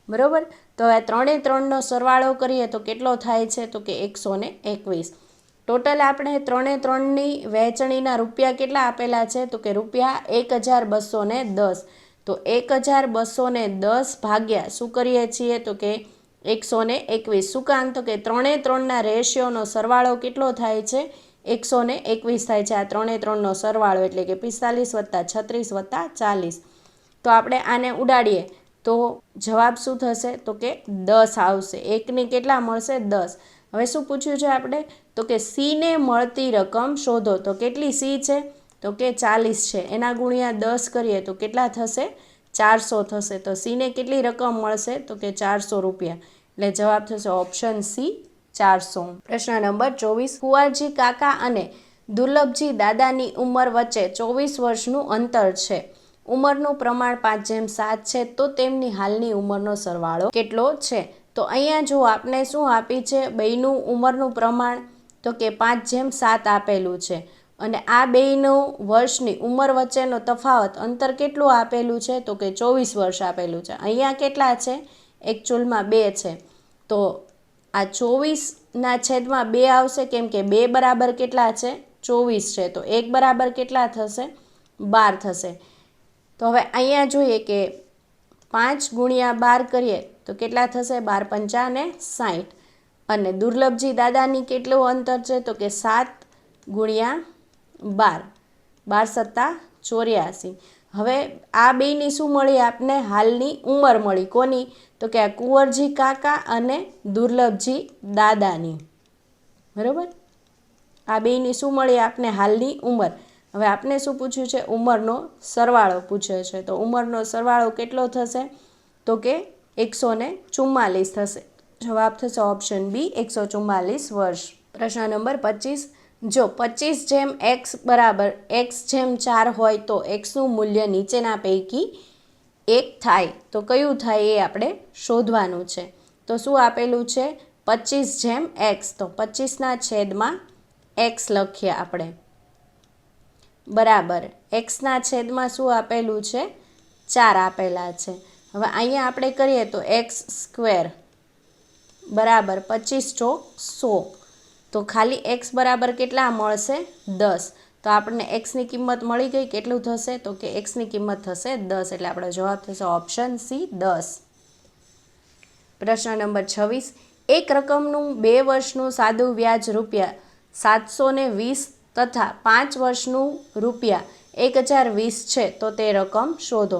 Speaker 1: બરાબર. તો હવે 3:3નો સરવાળો કરીએ તો કેટલો થાય છે, તો કે 121. ટોટલ આપણે 3:3ની વહેંચણીના રૂપિયા કેટલા આપેલા છે, તો કે ₹1,210. તો 1,210 ભાગ્યા શું કરીએ છીએ, તો કે 121. શું કામ, તો કે 3:3ના રેશિયોનો સરવાળો કેટલો થાય છે, 121 થાય છે. આ 3:3નો સરવાળો એટલે કે 45 + 36 + 40. તો આપણે આને ઉડાડીએ તો જવાબ શું થશે, તો કે 10 આવશે. એકની કેટલા મળશે, 10. હવે શું પૂછ્યું છે આપણે, તો કે Cને મળતી રકમ શોધો. તો કેટલી C છે, તો કે 40 છે. એના ગુણ્યા 10 કરીએ તો કેટલા થશે, 400 થશે. તો Cને કેટલી રકમ મળશે, તો કે ₹400. એટલે જવાબ થશે ઓપ્શન સી 400. પ્રશ્ન નંબર 24. કુંવરજી કાકા અને દુર્લભજી દાદાની ઉંમર વચ્ચે 24 વર્ષનું અંતર છે. ઉંમરનું પ્રમાણ 5/7 છે. તો તેમની હાલની ઉંમરનો સરવાળો કેટલો છે? તો અહીંયા જો આપને શું આપી છે, બેયનું ઉંમરનું પ્રમાણ તો કે 5:7 આપેલું છે, અને આ બેયનું વર્ષની ઉંમર વચ્ચેનો તફાવત અંતર કેટલું આપેલું છે, તો કે 24 વર્ષ આપેલું છે. અહીંયા કેટલા છે, એકચ્યુઅલમાં 2 છે, તો આ 24/2 આવશે, કેમ કે 2 બરાબર કેટલા છે, 24 છે, તો 1 બરાબર કેટલા થશે, 12 થશે. તો હવે અહીંયા જોઈએ કે 5 × 12 કરીએ તો કેટલા થશે, 12×5 = 60, અને દુર્લભજી દાદાની કેટલું અંતર છે, તો કે 7 × 12, 12 × 7 = 84. હવે આ બેયની શું મળી આપને, હાલની ઉંમર મળી, કોની, તો કે આ કુંવરજી કાકા અને દુર્લભજી દાદાની, બરાબર. આ બેયની શું મળી આપને, હાલની ઉંમર. હવે આપને શું પૂછ્યું છે, ઉંમરનો સરવાળો પૂછ્યો છે, તો ઉંમરનો સરવાળો કેટલો થશે, તો કે 144 થશે. જવાબ થશે ઓપ્શન બી, 144 વર્ષ. પ્રશ્ન નંબર 25, જો 25x = x/4 હોય તો xનું મૂલ્ય નીચેના પૈકી એક થાય તો કયું થાય એ આપણે શોધવાનું છે. તો શું આપેલું છે, 25x, તો 25/x લખીએ આપણે, બરાબર, x/માં શું આપેલું છે, 4 આપેલા છે. હવે અહીંયા આપણે કરીએ તો x² બરાબર 25 × 100, તો ખાલી x બરાબર કેટલા મળશે, 10. તો આપણને xની કિંમત મળી ગઈ, કેટલું થશે, તો કે xની કિંમત થશે 10, એટલે આપણો જવાબ થશે ઓપ્શન સી, 10. પ્રશ્ન નંબર 26, એક રકમનું 2 વર્ષનું સાદું વ્યાજ ₹720 તથા 5 વર્ષનું ₹1020 છે, તો તે રકમ શોધો.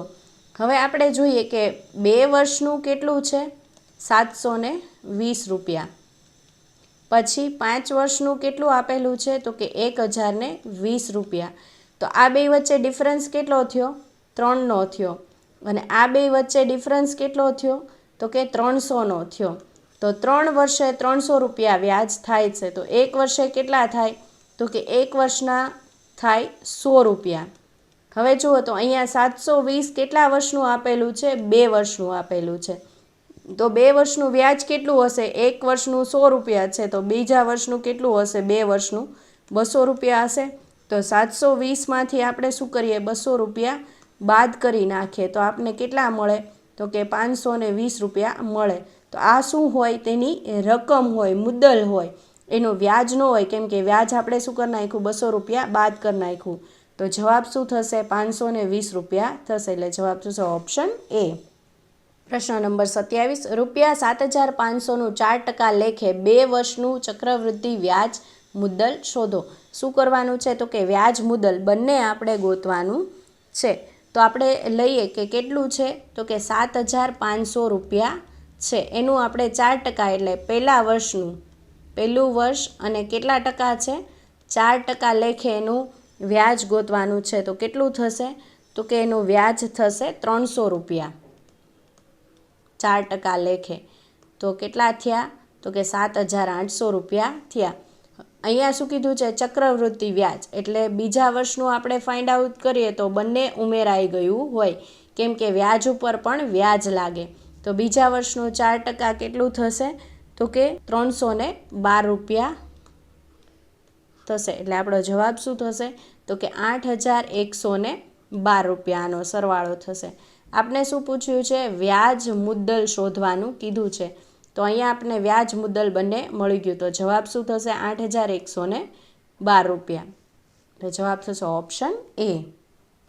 Speaker 1: હવે આપણે જોઈએ કે 2 વર્ષનું કેટલું છે, ₹720, પછી 5 વર્ષનું કેટલું આપેલું છે, તો કે ₹1020. તો આ બે વચ્ચે ડિફરન્સ કેટલો થયો, 3નો થયો, અને આ બે વચ્ચે ડિફરન્સ કેટલો થયો, તો કે 300નો થયો. તો 3 વર્ષે ₹300 વ્યાજ થાય છે, તો 1 વર્ષે કેટલા થાય, તો કે 1 વર્ષના થાય ₹100. હવે જુઓ તો અહીંયા 720 કેટલા વર્ષનું આપેલું છે, 2 વર્ષનું આપેલું છે, તો 2 વર્ષનું વ્યાજ કેટલું હશે, 1 વર્ષનું ₹100 છે, તો બીજા વર્ષનું કેટલું હશે, 2 વર્ષનું ₹200 હશે. તો 720માંથી આપણે શું કરીએ, ₹200 બાદ કરી નાખીએ, તો આપને કેટલા મળે, તો કે ₹520 મળે. તો આ શું હોય, તેની રકમ હોય, મુદ્દલ હોય, એનું વ્યાજ ન હોય, કેમ કે વ્યાજ આપણે શું કરી નાખ્યું, ₹200 બાદ કરી નાખ્યું. તો જવાબ શું થશે, ₹520 થશે, એટલે જવાબ થશે ઓપ્શન એ. પ્રશ્ન નંબર 27, ₹7,500નું 4% લેખે 2 વર્ષનું ચક્રવૃદ્ધિ વ્યાજ મુદ્દલ શોધો. શું કરવાનું છે, તો કે વ્યાજ મુદ્દલ બંને આપણે ગોતવાનું છે. તો આપણે લઈએ કે કેટલું છે, તો કે ₹7,500 છે, એનું આપણે 4% એટલે પહેલું વર્ષ અને કેટલા ટકા છે, 4% લેખે એનું વ્યાજ ગોતવાનું છે. તો કેટલું થશે, તો કે એનું વ્યાજ થશે ₹300, 4% લેખે. તો કેટલા થયા, તો કે ₹7,800 થયા. અહીંયા શું કીધું છે, ચક્રવૃદ્ધિ વ્યાજ, એટલે બીજા વર્ષનું આપણે ફાઇન્ડ આઉટ કરીએ તો બંને ઉમેરાઈ ગયું હોય, કેમ કે વ્યાજ ઉપર પણ વ્યાજ લાગે. તો બીજા વર્ષનું 4% કેટલું થશે, તો કે ₹312 થશે, એટલે આપણો જવાબ શું થશે, તો કે ₹8,112 આનો સરવાળો થશે. આપણે શું પૂછ્યું છે, વ્યાજ મુદ્દલ શોધવાનું કીધું છે. તો અહીંયા આપણે વ્યાજ મુદ્દલ બંને મળી ગયું, તો જવાબ શું થશે, ₹8,112. તો જવાબ થશે ઓપ્શન એ.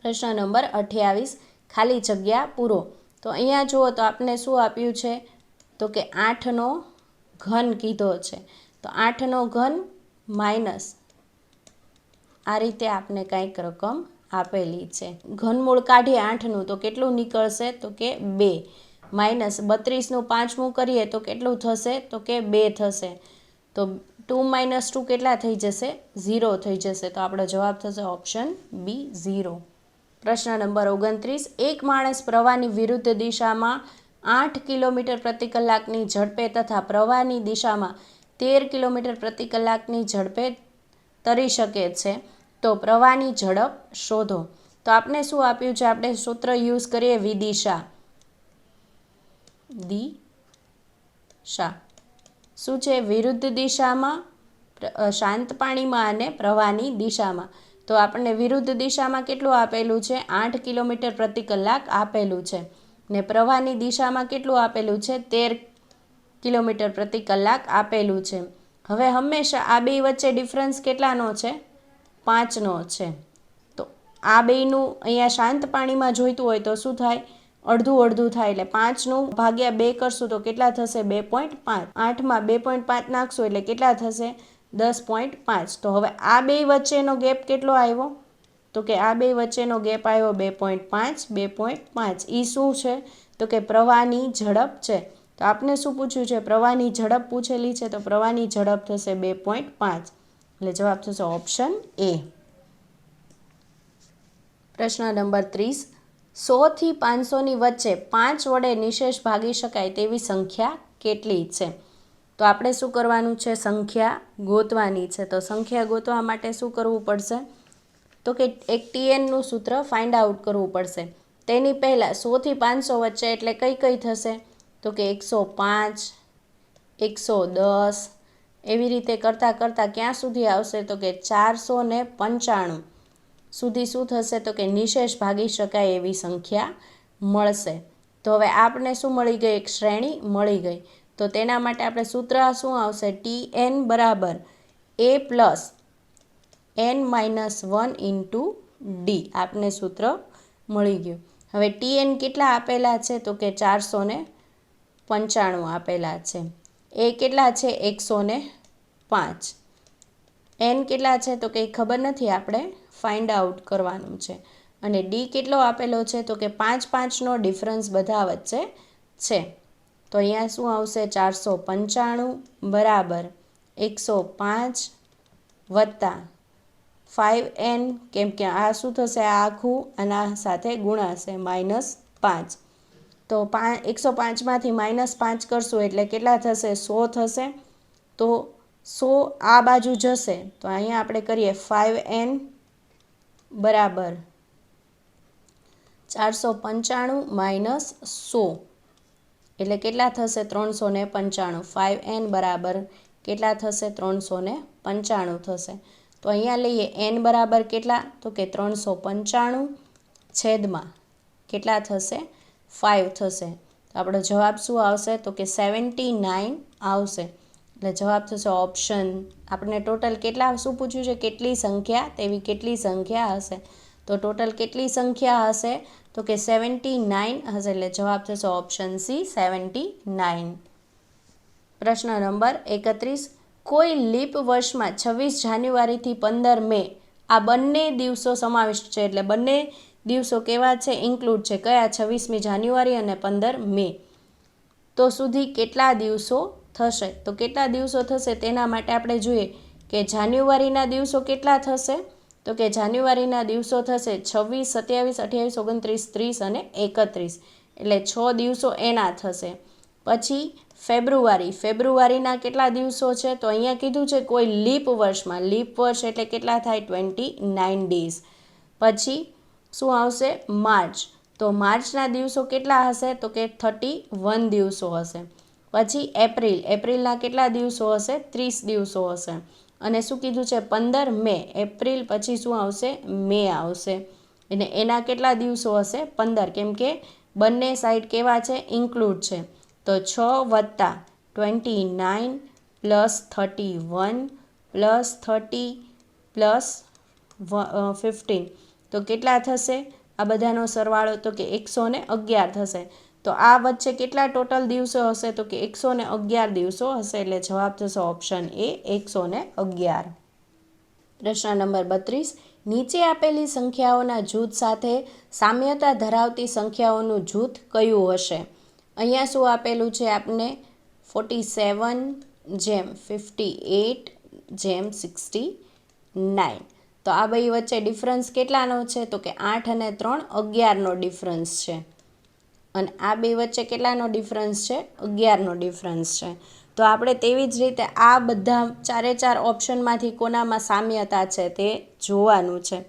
Speaker 1: પ્રશ્ન નંબર 28, ખાલી જગ્યા પૂરો. તો અહીંયા જુઓ તો આપણે શું આપ્યું છે, તો કે 8નો ઘન કીધો છે. તો 8નો ઘન માઇનસ આ રીતે આપને કંઈક રકમ આપેલી છે. ઘનમૂળ કાઢીએ 8નું તો કેટલું નીકળશે, તો કે 2, માઇનસ 32નું 5મું કરીએ તો કેટલું થશે, તો કે 2 થશે. તો 2 - 2 કેટલા થઈ જશે, 0 થઈ જશે. તો આપણો જવાબ થશે ઓપ્શન બી, 0. પ્રશ્ન નંબર 29, એક માણસ પ્રવાહની વિરુદ્ધ દિશામાં 8 કિલોમીટર પ્રતિ કલાકની ઝડપે તથા પ્રવાહની દિશામાં 13 કિલોમીટર પ્રતિ કલાકની ઝડપે તરી શકે છે, તો પ્રવાહની ઝડપ શોધો. તો આપણે શું આપ્યું છે, આપણે સૂત્ર યુઝ કરીએ, વિદિશા શા શું છે? વિરુદ્ધ દિશામાં, શાંત પાણીમાં અને પ્રવાહની દિશામાં. તો આપણને વિરુદ્ધ દિશામાં કેટલું આપેલું છે? 8 કિલોમીટર પ્રતિ કલાક આપેલું છે. ને પ્રવાહની દિશામાં કેટલું આપેલું છે? 13 કિલોમીટર પ્રતિ કલાક આપેલું છે. હવે હંમેશા આ બે વચ્ચે ડિફરન્સ કેટલાનો છે? 5નો છે. તો આ બેનું અહીંયા શાંત પાણીમાં જોઈતું હોય તો શું થાય? અડધું અડધું થાય, એટલે 5નું ભાગ્યા 2 કરશું તો કેટલા થશે? 2.5. 8માં 2.5 નાખશું એટલે કેટલા થશે? 10.5. તો હવે આ બે વચ્ચેનો ગેપ કેટલો આવ્યો? તો કે આ બે વચ્ચેનો ગેપ આવ્યો 2.5. 2.5 એ શું છે? તો કે પ્રવાહની ઝડપ છે. તો આપને શું પૂછ્યું છે? પ્રવાહની ઝડપ પૂછેલી છે. તો પ્રવાહની ઝડપ થશે 2.5. એટલે જવાબ થશે ઓપ્શન એ. પ્રશ્ન નંબર 30. 100 થી 500ની વચ્ચે 5 વડે નિશેષ ભાગી શકાય તેવી સંખ્યા કેટલી છે? તો આપણે શું કરવાનું છે? સંખ્યા ગોતવાની છે. તો સંખ્યા ગોતવા માટે શું કરવું પડશે? તો કે એક TNનું સૂત્ર ફાઇન્ડ આઉટ કરવું પડશે. તેની પહેલાં 100 થી 500 વચ્ચે એટલે કઈ કઈ થશે? તો કે 105, 110 એવી રીતે કરતાં કરતાં ક્યાં સુધી આવશે? તો કે 495 સુધી શું થશે? તો કે નિશેષ ભાગી શકાય એવી સંખ્યા મળશે. તો હવે આપણે શું મળી ગઈ? એક શ્રેણી મળી ગઈ. તો તેના માટે આપણે સૂત્ર શું આવશે? TN બરાબર A plus n-1 into D. આપને સૂત્ર મળી ગયું. હવે TN કેટલા આપેલા છે? તો કે 495 આપેલા છે. એ કેટલા છે? 105. n કેટલા છે? તો કંઈ ખબર નથી, આપણે ફાઇન્ડ આઉટ કરવાનું છે. અને D કેટલો આપેલો છે? તો કે 5-5નો ડિફરન્સ બધા વચ્ચે છે. તો અહીંયા શું આવશે? 495 બરાબર 105 વત્તા 5n, કેમ કે આ શું થશે? આ આખું આના સાથે ગુણાશે, -5. તો 105માંથી -5 કરશું એટલે કેટલા થશે? 100 થશે. તો 100 આ બાજુ જશે તો અહીંયા આપણે કરીએ 5n બરાબર 495 માઇનસ 100 એટલે કેટલા થશે? 395. 5n બરાબર કેટલા થશે? 395 થશે. તો અહીંયા લઈએ n બરાબર કેટલા? તો કે 395 છેદમાં કેટલા થશે? 5 થશે. તો આપણો જવાબ શું આવશે? તો કે 79 આવશે. એટલે જવાબ થશે ઓપ્શન. આપણે ટોટલ કેટલા શું પૂછ્યું છે? કેટલી સંખ્યા તેવી કેટલી સંખ્યા હશે? તો ટોટલ કેટલી સંખ્યા હશે? તો કે 79 હશે. એટલે જવાબ થશે ઓપ્શન સી 79. પ્રશ્ન નંબર 31. કોઈ લીપ વર્ષમાં 26 જાન્યુઆરીથી 15 મે આ બંને દિવસો સમાવિષ્ટ છે. એટલે બંને દિવસો કેવા છે? ઇન્ક્લુડ છે. કયા? 26મી જાન્યુઆરી અને 15 મે. તો સુધી કેટલા દિવસો થશે? તો કેટલા દિવસો થશે તેના માટે આપણે જોઈએ કે જાન્યુઆરીના દિવસો કેટલા થશે? તો કે જાન્યુઆરીના દિવસો થશે 26, 27, 28, 29, 30 અને 31. એટલે 6 દિવસો એના થશે. પછી ફેબ્રુઆરીના કેટલા દિવસો છે? તો અહીંયા કીધું છે કોઈ લીપ વર્ષમાં. લીપ વર્ષ એટલે કેટલા થાય? 29 ડેઝ. પછી શું આવશે? માર્ચ. તો માર્ચના દિવસો કેટલા હશે? તો કે 31 દિવસો હશે. પછી એપ્રિલના કેટલા દિવસો હશે? 30 દિવસો હશે. અને શું કીધું છે? 15 મે. એપ્રિલ પછી શું આવશે? મે આવશે. અને એના કેટલા દિવસો હશે? 15, કેમ કે બંને સાઈડ કેવા છે? ઇન્ક્લુડ છે. તો 6 વત્તા 29 પ્લસ 31 પ્લસ 30 પ્લસ 15 તો કેટલા થશે? આ બધાનો સરવાળો તો કે 111 થશે. તો આ વચ્ચે કેટલા ટોટલ દિવસો હશે? તો કે 111 દિવસો હશે. એટલે જવાબ થશે ઓપ્શન એ 111. પ્રશ્ન નંબર 32. નીચે આપેલી સંખ્યાઓના જૂથ સાથે સામ્યતા ધરાવતી સંખ્યાઓનું જૂથ કયું હશે? અહીંયા શું આપેલું છે આપને? 47 જેમ 58 જેમ 69. તો આ બે વચ્ચે ડિફરન્સ કેટલાનો છે? તો કે 8 અને 3 11નો ડિફરન્સ છે. અને આ બે વચ્ચે કેટલાનો ડિફરન્સ છે? 11નો ડિફરન્સ છે. તો આપણે તેવી જ રીતે આ બધા 4 ઓપ્શનમાંથી કોનામાં સામ્યતા છે તે જોવાનું છે.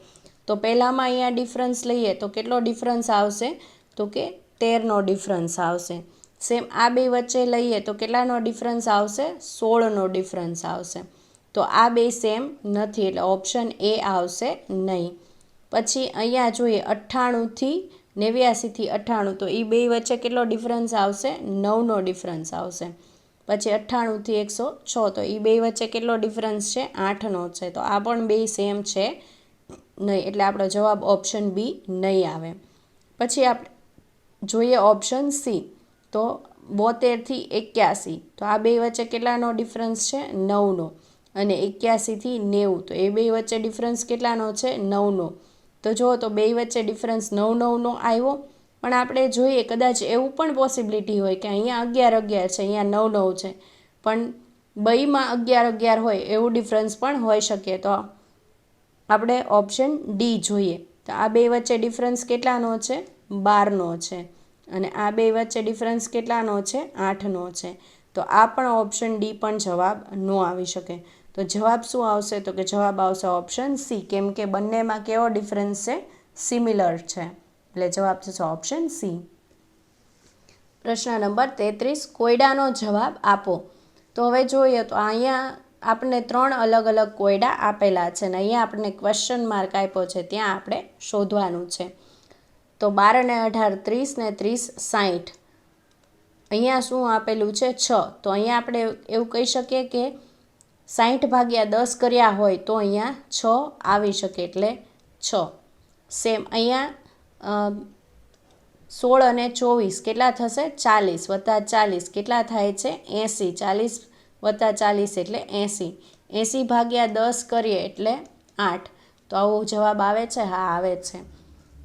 Speaker 1: તો પહેલામાં અહીંયા ડિફરન્સ લઈએ તો કેટલો ડિફરન્સ આવશે? તો કે 13નો ડિફરન્સ આવશે. સેમ આ બે વચ્ચે લઈએ તો કેટલાનો ડિફરન્સ આવશે? 16નો ડિફરન્સ આવશે. તો આ બે સેમ નથી એટલે ઓપ્શન એ આવશે નહીં. પછી અહીંયા જોઈએ 98થી 89થી 98, તો એ બે વચ્ચે કેટલો ડિફરન્સ આવશે? 9નો ડિફરન્સ આવશે. પછી 98થી 106, તો એ બે વચ્ચે કેટલો ડિફરન્સ છે? 8નો છે. તો આ પણ બે સેમ છે નહીં એટલે આપણો જવાબ ઓપ્શન બી નહીં આવે. પછી આપણે જોઈએ ઓપ્શન સી, તો 72થી 81, તો આ બે વચ્ચે કેટલાનો ડિફરન્સ છે? 9નો. અને 81થી 90, તો એ બે વચ્ચે ડિફરન્સ કેટલાનો છે? 9નો. તો જુઓ તો બે વચ્ચે ડિફરન્સ 9-9નો આવ્યો. પણ આપણે જોઈએ કદાચ એવું પણ પોસિબિલિટી હોય કે અહીંયા 11-11 છે, અહીંયા 9-9 છે, પણ બેયમાં 11-11 હોય એવું ડિફરન્સ પણ હોઈ શકે. તો આપણે ઓપ્શન ડી જોઈએ. તો આ બે વચ્ચે ડિફરન્સ કેટલાનો છે? 12નો છે. અને આ બે વચ્ચે ડિફરન્સ કેટલાનો છે? 8નો છે. તો આ પણ ઓપ્શન ડી પણ જવાબ ન આવી શકે. તો જવાબ શું આવશે? તો કે જવાબ આવશે ઓપ્શન સી, કેમ કે બંનેમાં કેવો ડિફરન્સ છે? સિમિલર છે. એટલે જવાબ થશે ઓપ્શન સી. પ્રશ્ન નંબર 33, કોયડાનો જવાબ આપો. તો હવે જોઈએ તો અહીંયા આપણને 3 અલગ અલગ કોયડા આપેલા છે ને અહીંયા આપણને ક્વેશ્ચન માર્ક આપ્યો છે, ત્યાં આપણે શોધવાનું છે. તો 12 ને 18 30 ને 30 60. અહીંયા શું આપેલું છે? 6. તો અહીંયા આપણે એવું કહી શકીએ કે 60/10 કર્યા હોય તો અહીંયા 6 આવી શકે એટલે 6. સેમ અહીંયા 16 અને 24 કેટલા થશે? 40 વત્તા 40 કેટલા થાય છે? 80. 40 વત્તા 40 એટલે 80. 80/10 કરીએ એટલે 8. તો આવો જવાબ આવે છે? હા, આવે છે.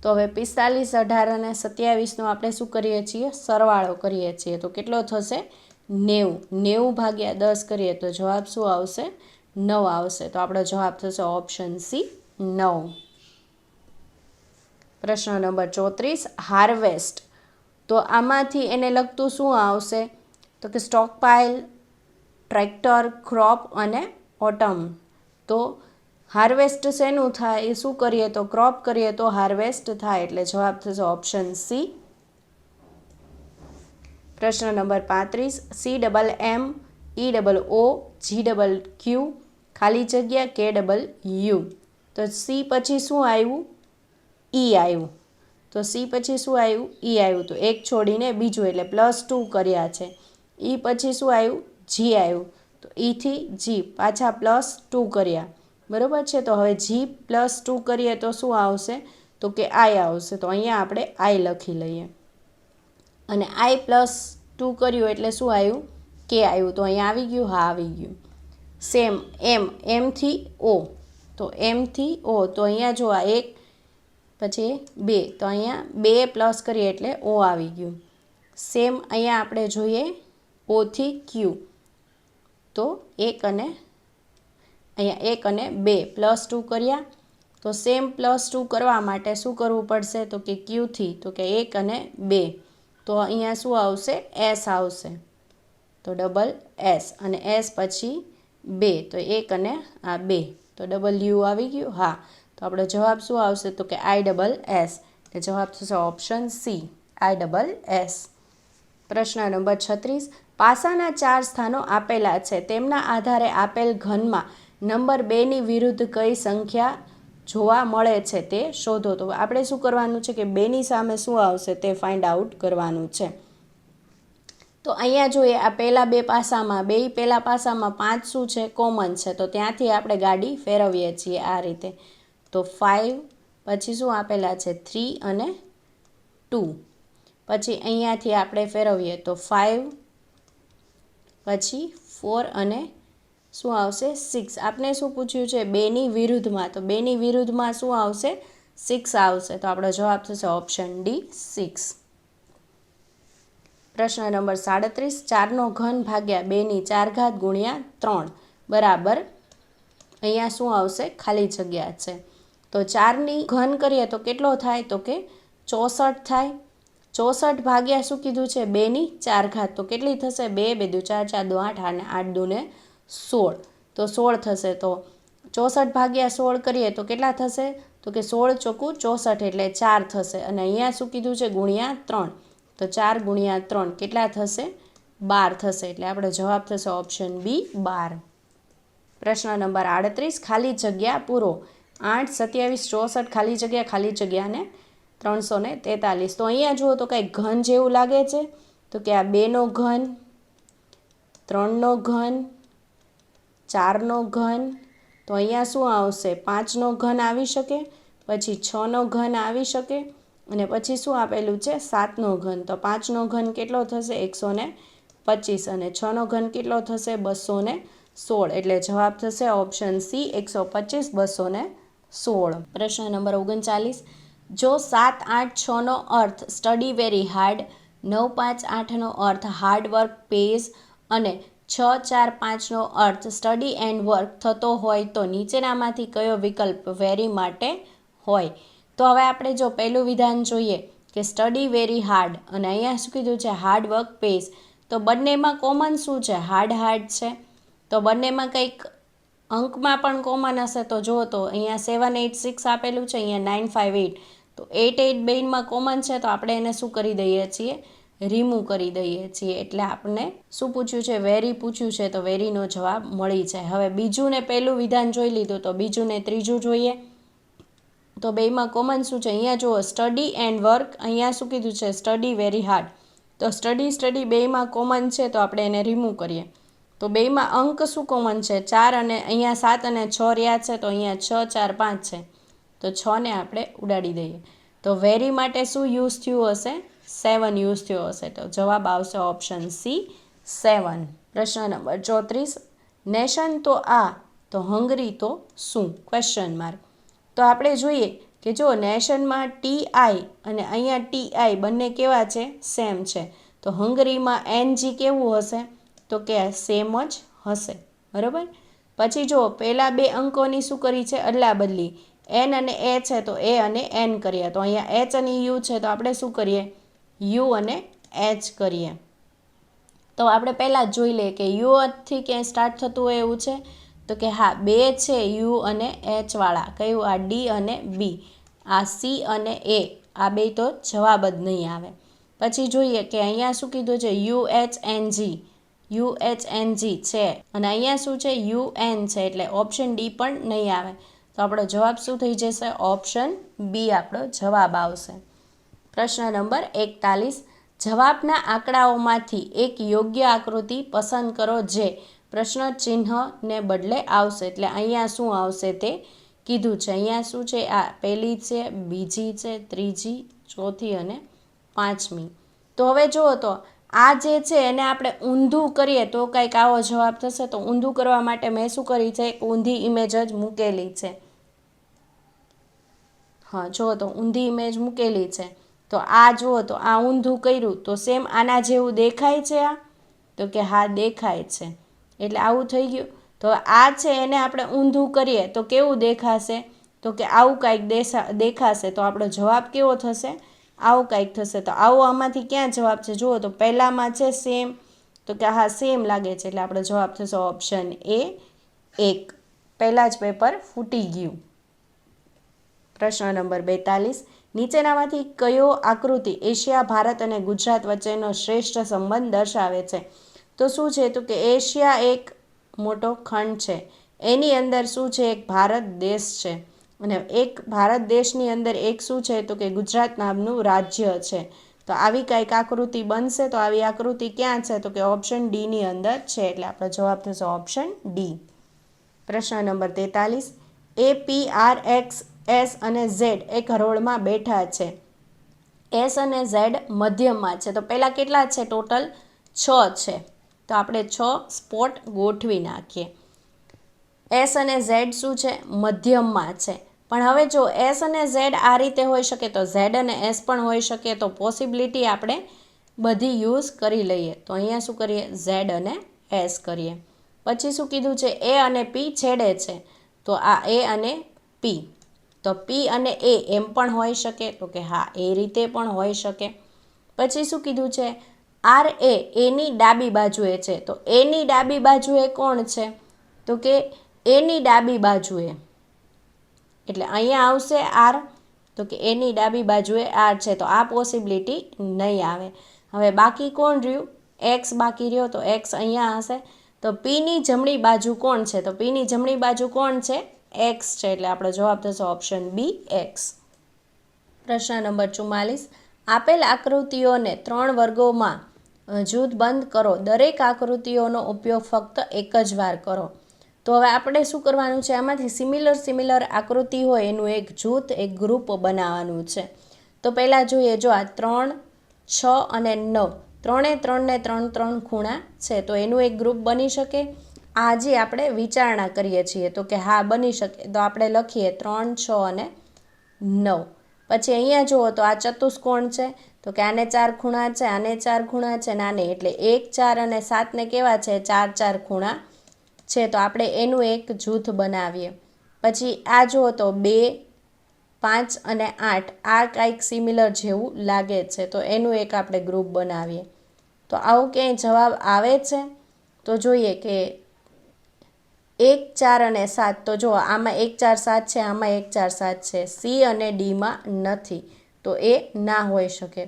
Speaker 1: તો હવે 45, 18 અને 27નો આપણે શું કરીએ છીએ? સરવાળો કરીએ છીએ. તો કેટલો થશે? 90. 90/10 કરીએ તો જવાબ શું આવશે? 9 આવશે. તો આપણો જવાબ થશે ઓપ્શન સી, 9. પ્રશ્ન નંબર 34, હાર્વેસ્ટ. તો આમાંથી એને લગતું શું આવશે? તો કે સ્ટોક પાઇલ, ટ્રેક્ટર, ક્રોપ અને ઓટમ. તો હાર્વેસ્ટ શેનું થાય? એ શું કરીએ તો ક્રોપ કરીએ તો હાર્વેસ્ટ થાય એટલે જવાબ થશે ઓપ્શન સી. પ્રશ્ન નંબર 35, CMMEOOGQ ખાલી જગ્યા KWU. તો સી પછી શું આવ્યું? ઈ આવ્યું. તો સી પછી શું આવ્યું? ઈ આવ્યું. તો એક છોડીને બીજું એટલે +2 કર્યા છે. ઈ પછી શું આવ્યું? જી આવ્યું. તો ઈથી જી પાછા +2 કર્યા. બરાબર છે. તો હવે જી +2 કરીએ તો શું આવશે? તો કે આઈ આવશે. તો અહીંયા આપણે આઈ લખી લઈએ. અને આઈ +2 કર્યું એટલે શું આવ્યું? કે આવ્યું. તો અહીંયા આવી ગયું? હા, આવી ગયું. સેમ એમથી ઓ. તો એમથી ઓ. તો અહીંયા જો આ 1 પછી 2. તો અહીંયા 2 પ્લસ કરીએ એટલે ઓ આવી ગયું. સેમ અહીંયા આપણે જોઈએ ઓથી ક્યુ. તો 1 અને અહીંયા 1 અને 2 +2 કર્યા. તો સેમ +2 કરવા માટે શું કરવું પડશે? તો કે ક્યુથી. તો કે 1 અને 2. તો અહીંયા શું આવશે? એસ આવશે. તો ડબલ એસ. અને એસ પછી 2. તો 1 અને આ 2. તો ડબલ યુ આવી ગયું? હા. તો આપણો જવાબ શું આવશે? તો કે ISS. એટલે જવાબ થશે ઓપ્શન સી, ISS. પ્રશ્ન નંબર 36, પાસાના 4 સ્થાનો આપેલા છે, તેમના આધારે આપેલ ઘનમાં નંબર 2ની વિરુદ્ધ કઈ સંખ્યા જોવા મળે છે તે શોધો. તો આપણે શું કરવાનું છે કે 2ની સામે શું આવશે તે ફાઇન્ડ આઉટ કરવાનું છે. તો અહીંયા જોઈએ આ પહેલાં બે પાસામાં પહેલા પાસામાં 5 શું છે? કોમન છે. તો ત્યાંથી આપણે ગાડી ફેરવીએ છીએ આ રીતે. તો 5 પછી શું આપેલા છે? 3 અને 2. પછી અહીંયાથી આપણે ફેરવીએ તો 5 પછી 4 અને શું આવશે? 6. આપણે શું પૂછ્યું છે? 2ની વિરુદ્ધમાં. તો 2ની વિરુદ્ધમાં શું આવશે? 6 આવશે. તો આપણો જવાબ થશે ઓપ્શન ડી, 6. પ્રશ્ન નંબર 37, 4નો ઘન ભાગ્યા 2ની 4 ઘાત ગુણ્યા 3 બરાબર અહીંયા શું આવશે? ખાલી જગ્યા છે. તો 4ની ઘન કરીએ તો કેટલો થાય? તો કે 64 થાય. 64 ભાગ્યા શું કીધું છે? 2ની 4 ઘાત. તો કેટલી થશે? 2 2 દુ 4 4 દુ 8 અને 8 દુ ને 16. તો 16 થશે. તો 64 ભાગ્યા 16 કરીએ તો કેટલા થશે? તો કે 16 ચોકું 64 એટલે 4 થશે. અને અહીંયા શું કીધું છે? ગુણ્યા 3. તો 4 ગુણ્યા 3 કેટલા થશે? 12 થશે. એટલે આપણો જવાબ થશે ઓપ્શન બી 12. પ્રશ્ન નંબર 38 ખાલી જગ્યા પૂરો. 8, 27, 64 ખાલી જગ્યાને 343. તો અહીંયા જુઓ તો કંઈક ઘન જેવું લાગે છે. તો કે આ 2નો ઘન, 3નો ઘન, 4નો ઘન. તો અહીંયા શું આવશે? 5નો ઘન આવી શકે, પછી 6નો ઘન આવી શકે, અને પછી શું આપેલું છે? 7નો ઘન. તો 5નો ઘન કેટલો થશે? 125, અને 6નો ઘન કેટલો થશે? 216. એટલે જવાબ થશે ઓપ્શન સી 125, 216. પ્રશ્ન નંબર 39 જો 7, 8, 6નો અર્થ સ્ટડી વેરી હાર્ડ, 9, 5, 8નો અર્થ હાર્ડ વર્ક પેઝ અને 6, 4, 5નો અર્થ સ્ટડી એન્ડ વર્ક થતો હોય તો નીચેનામાંથી કયો વિકલ્પ વેરી માટે હોય? તો હવે આપણે જો પહેલું વિધાન જોઈએ કે સ્ટડી વેરી હાર્ડ, અને અહીંયા શું કીધું છે? Hard work pays. તો બંનેમાં કોમન શું છે? હાર્ડ છે. તો બંનેમાં કંઈક અંકમાં પણ કોમન હશે. તો જુઓ તો અહીંયા 7, 8, 6 આપેલું છે, અહીંયા 9, 5, 8. તો 8, 8 બેનમાં કોમન છે, તો આપણે એને શું કરી દઈએ છીએ? રિમૂવ કરી દઈએ છીએ. એટલે આપણે શું પૂછ્યું છે? વેરી પૂછ્યું છે, તો વેરીનો જવાબ મળી જાય. હવે બીજું ને પહેલું વિધાન જોઈ લીધું, તો બીજું ને ત્રીજું જોઈએ. તો બેમાં કોમન શું છે? અહીંયા જુઓ સ્ટડી એન્ડ વર્ક, અહીંયા શું કીધું છે? Study very hard. તો સ્ટડી બેમાં કોમન છે, તો આપણે એને રિમૂવ કરીએ. તો બેમાં અંક શું કોમન છે? 4, અને અહીંયા 7 અને 6 રહ્યા છે, તો અહીંયા 6, 4, 5 છે, તો 6ને આપણે ઉડાડી દઈએ. તો વેરી માટે શું યુઝ થયું હશે? 7 યુઝ થયો હશે. તો જવાબ આવશે ઓપ્શન સી 7. પ્રશ્ન નંબર 34 નેશન તો આ, તો હંગરી તો શું? Question mark. તો આપણે જોઈએ કે જો નેશનમાં TI અને અહીંયા TI બંને કેવા છે? સેમ છે. તો હંગરીમાં NG કેવું હશે? તો કે સેમ જ હશે. બરાબર. પછી જો પહેલાં 2 અંકોની શું કરી છે? અદલા બદલી. N અને A છે, તો A અને N કરીએ. તો અહીંયા H અને U છે, તો આપણે શું કરીએ? U અને H કરીએ. તો આપણે પહેલાં જ જોઈ લઈએ કે યુથી ક્યાંય સ્ટાર્ટ થતું હોય એવું છે? તો કે હા, 2 છે U અને H વાળા. કયું? આ D અને B. આ C અને A. આ 2 તો જવાબ જ નહીં આવે. પછી જોઈએ કે અહીંયા શું કીધું છે? UHNG છે, અને અહીંયા શું છે? UN છે, એટલે ઓપ્શન D પણ નહીં આવે. તો આપણો જવાબ શું થઈ જશે? ઓપ્શન બી આપણો જવાબ આવશે. પ્રશ્ન નંબર 41 જવાબના આંકડાઓમાંથી એક યોગ્ય આકૃતિ પસંદ કરો જે પ્રશ્ન ચિહ્નને બદલે આવશે. એટલે અહીંયા શું આવશે તે કીધું છે. અહીંયા શું છે? આ પહેલી છે, બીજી છે, ત્રીજી, ચોથી અને પાંચમી. તો હવે જુઓ તો આ જે છે એને આપણે ઊંધું કરીએ તો કંઈક આવો જવાબ થશે. તો ઊંધું કરવા માટે મેં શું કરી છે? એક ઊંધી ઇમેજ જ મૂકેલી છે. હા, જુઓ તો ઊંધી ઇમેજ મૂકેલી છે. તો આ જુઓ તો આ ઊંધું કર્યું તો સેમ આના જેવું દેખાય છે આ? તો કે હા, દેખાય છે. એટલે આવું થઈ ગયું. તો આ છે એને આપણે ઊંધું કરીએ તો કેવું દેખાશે? તો કે આવું કાંઈક દેખાશે. તો આપણો જવાબ કેવો થશે? આવું કાંઈક થશે. તો આવો આમાંથી ક્યાં જવાબ છે? જુઓ તો પહેલામાં છે સેમ, તો કે હા, સેમ લાગે છે. એટલે આપણો જવાબ થશે ઓપ્શન A 1. પહેલાં જ પેપર ફૂટી ગયું. પ્રશ્ન નંબર 42 નીચેનામાંથી કયો આકૃતિ એશિયા, ભારત અને ગુજરાત વચ્ચેનો શ્રેષ્ઠ સંબંધ દર્શાવે છે? તો શું છે? તો કે એશિયા એક મોટો ખંડ છે, એની અંદર શું છે? એક ભારત દેશ છે, અને એક ભારત દેશની અંદર એક શું છે? તો કે ગુજરાત નામનું રાજ્ય છે. તો આવી કંઈક આકૃતિ બનશે. તો આવી આકૃતિ ક્યાં છે? તો કે ઓપ્શન ડી ની અંદર છે. એટલે આપણો જવાબ થશે ઓપ્શન ડી. પ્રશ્ન number 43 A, P, R, X, S અને Z એક હરોળમાં બેઠા છે. S અને Z મધ્યમાં છે. તો પહેલાં કેટલા છે? ટોટલ 6 છે. તો આપણે 6 સ્પોટ ગોઠવી નાખીએ. S અને Z શું છે? મધ્યમમાં છે. પણ હવે જો S અને Z આ રીતે હોઈ શકે, તો Z અને S પણ હોઈ શકે. તો પોસિબિલિટી આપણે બધી યુઝ કરી લઈએ. તો અહીંયા શું કરીએ? Z અને S કરીએ. પછી શું કીધું છે? A અને P છેડે છે. તો આ A અને P. તો P અને A એમ પણ હોઈ શકે. તો કે હા, એ રીતે પણ હોઈ શકે. પછી શું કીધું છે? R એ એની ડાબી બાજુએ છે. તો એની ડાબી બાજુએ કોણ છે? તો કે એની ડાબી બાજુએ, એટલે અહીંયા આવશે R. તો કે એની ડાબી બાજુએ આર છે, તો આ પોસિબિલિટી નહીં આવે. હવે બાકી કોણ રહ્યું? એક્સ બાકી રહ્યો, તો એક્સ અહીંયા હશે. તો પીની જમણી બાજુ કોણ છે? તો પીની જમણી બાજુ કોણ છે? એક્સ છે, એટલે આપણો જવાબ થશે ઓપ્શન બી એક્સ. પ્રશ્ન નંબર 44. આપેલ આકૃતિઓને 3 વર્ગોમાં જૂથબંધ કરો. દરેક આકૃતિઓનો ઉપયોગ ફક્ત એક જ વાર કરો. તો હવે આપણે શું કરવાનું છે? આમાંથી સિમિલર આકૃતિ હોય એનું એક જૂથ, એક ગ્રુપ બનાવવાનું છે. તો પહેલાં જોઈએ, જો આ 3, 6 અને 9 ત્રણે 3 ને 3 3 ખૂણા છે, તો એનું એક ગ્રુપ બની શકે. આજે આપણે વિચારણા કરીએ છીએ તો કે હા બની શકે. તો આપણે લખીએ 3, 6 અને 9. પછી અહીંયા જુઓ તો આ ચતુષ્કોણ છે, તો કે આને 4 ખૂણા છે, આને 4 ખૂણા છે, નાને એટલે 1, 4 અને 7 ને કેવા છે? 4 4 ખૂણા છે, તો આપણે એનું એક જૂથ બનાવીએ. પછી આ જુઓ તો 2, 5 અને 8 આ કાંઈક સિમિલર જેવું લાગે છે, તો એનું એક આપણે ગ્રુપ બનાવીએ. તો આવું ક્યાંય જવાબ આવે છે? તો જોઈએ કે 1, 4 અને 7, તો જુઓ આમાં 1, 4, 7 છે, આમાં 1, 4, 7 છે. સી અને ડીમાં નથી, તો એ ના હોઈ શકે.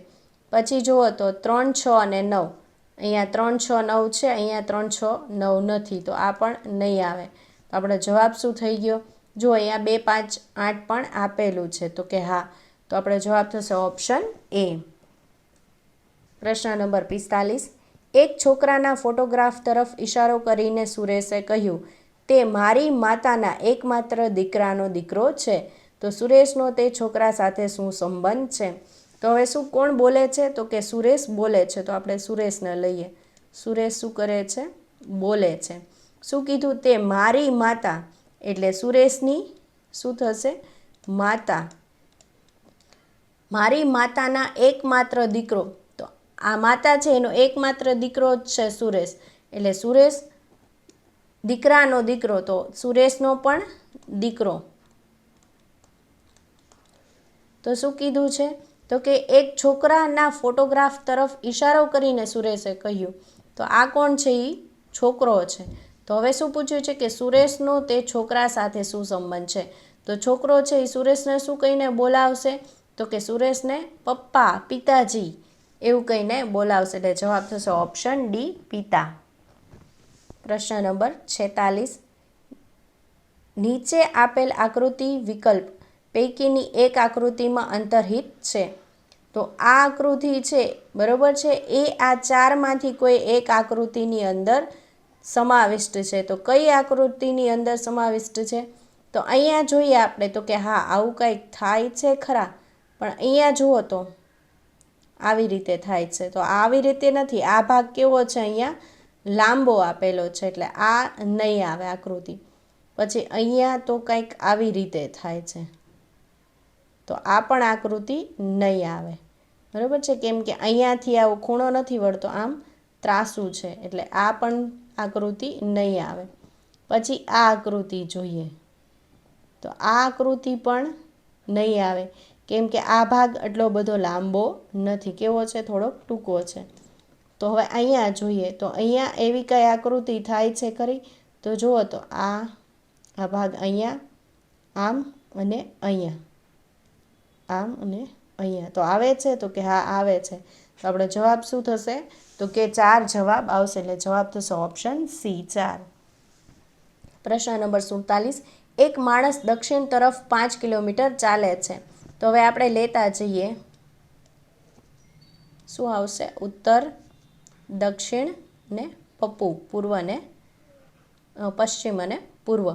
Speaker 1: પછી જુઓ તો 3, 6 અને 9 અહીંયા 3, 6, 9 છે, અહીંયા 3, 6, 9 નથી, તો આ પણ નહીં આવે. તો આપણો જવાબ શું થઈ ગયો? જો અહીંયા 2, 5, 8 પણ આપેલું છે, તો કે હા. તો આપણો જવાબ થશે ઓપ્શન એ. પ્રશ્ન નંબર 45. એક છોકરાના ફોટોગ્રાફ તરફ ઇશારો કરીને સુરેશે કહ્યું, તે મારી માતાના એકમાત્ર દીકરાનો દીકરો છે. તો સુરેશનો તે છોકરા સાથે શું સંબંધ છે? તો હવે શું કોણ બોલે છે? તો કે સુરેશ બોલે છે. તો આપણે સુરેશને લઈએ. સુરેશ શું કરે છે? બોલે છે. શું કીધું? તે મારી માતા, એટલે સુરેશની શું થશે? માતા. મારી માતાના એકમાત્ર દીકરો, તો આ માતા છે એનો એકમાત્ર દીકરો જ છે સુરેશ, એટલે સુરેશ દીકરાનો દીકરો, તો સુરેશનો પણ દીકરો. તો શું કીધું છે? તો કે એક છોકરાના ફોટોગ્રાફ તરફ ઇશારો કરીને સુરેશે કહ્યું. તો આ કોણ છે? એ છોકરો છે. તો હવે શું પૂછ્યું છે કે સુરેશનો તે છોકરા સાથે શું સંબંધ છે? તો છોકરો છે એ સુરેશને શું કહીને બોલાવશે? તો કે સુરેશને પપ્પા, પિતાજી એવું કહીને બોલાવશે, એટલે જવાબ થશે ઓપ્શન ડી પિતા. પ્રશ્ન નંબર 46. નીચે આપેલ આકૃતિ વિકલ્પ પૈકીની એક આકૃતિમાં અંતર્હિત છે. તો આ આકૃતિ છે, બરાબર છે, એ આ 4માંથી કોઈ એક આકૃતિની અંદર સમાવિષ્ટ છે. તો કઈ આકૃતિની અંદર સમાવિષ્ટ છે? તો અહીંયા જોઈએ આપણે તો કે હા આવું કંઈક થાય છે ખરા, પણ અહીંયા જુઓ તો આવી રીતે થાય છે. તો આવી રીતે નથી, આ ભાગ કેવો છે? અહીંયા લાંબો આપેલો છે, એટલે આ નહીં આવે આકૃતિ. પછી અહીંયા તો કંઈક આવી રીતે થાય છે, તો આ પણ આકૃતિ નહીં આવે, બરાબર છે, કેમ કે અહીંયાથી આવો ખૂણો નથી વળતો, આમ ત્રાસું છે, એટલે આ પણ આકૃતિ નહીં આવે. પછી આ આકૃતિ જોઈએ, તો આ આકૃતિ પણ નહીં આવે, કેમ કે આ ભાગ એટલો બધો લાંબો નથી, કેવો છે? થોડોક ટૂંકો છે. તો હવે અહીંયા જોઈએ, તો અહીંયા એવી કઈ આકૃતિ થાય છે ખરી? તો જુઓ તો આ ભાગ અહીંયા, આમ અને અહીંયા, આમ અને અહીંયા, તો આવે છે? તો કે હા આવે છે. તો આપણો જવાબ શું થશે? તો કે 4 જવાબ આવશે, એટલે જવાબ થશે ઓપ્શન સી 4. પ્રશ્ન નંબર 47. એક માણસ દક્ષિણ તરફ 5 કિલોમીટર ચાલે છે. તો હવે આપણે લેતા જઈએ, શું આવશે? ઉત્તર, દક્ષિણ ને પૂર્વ ને પશ્ચિમ અને પૂર્વ.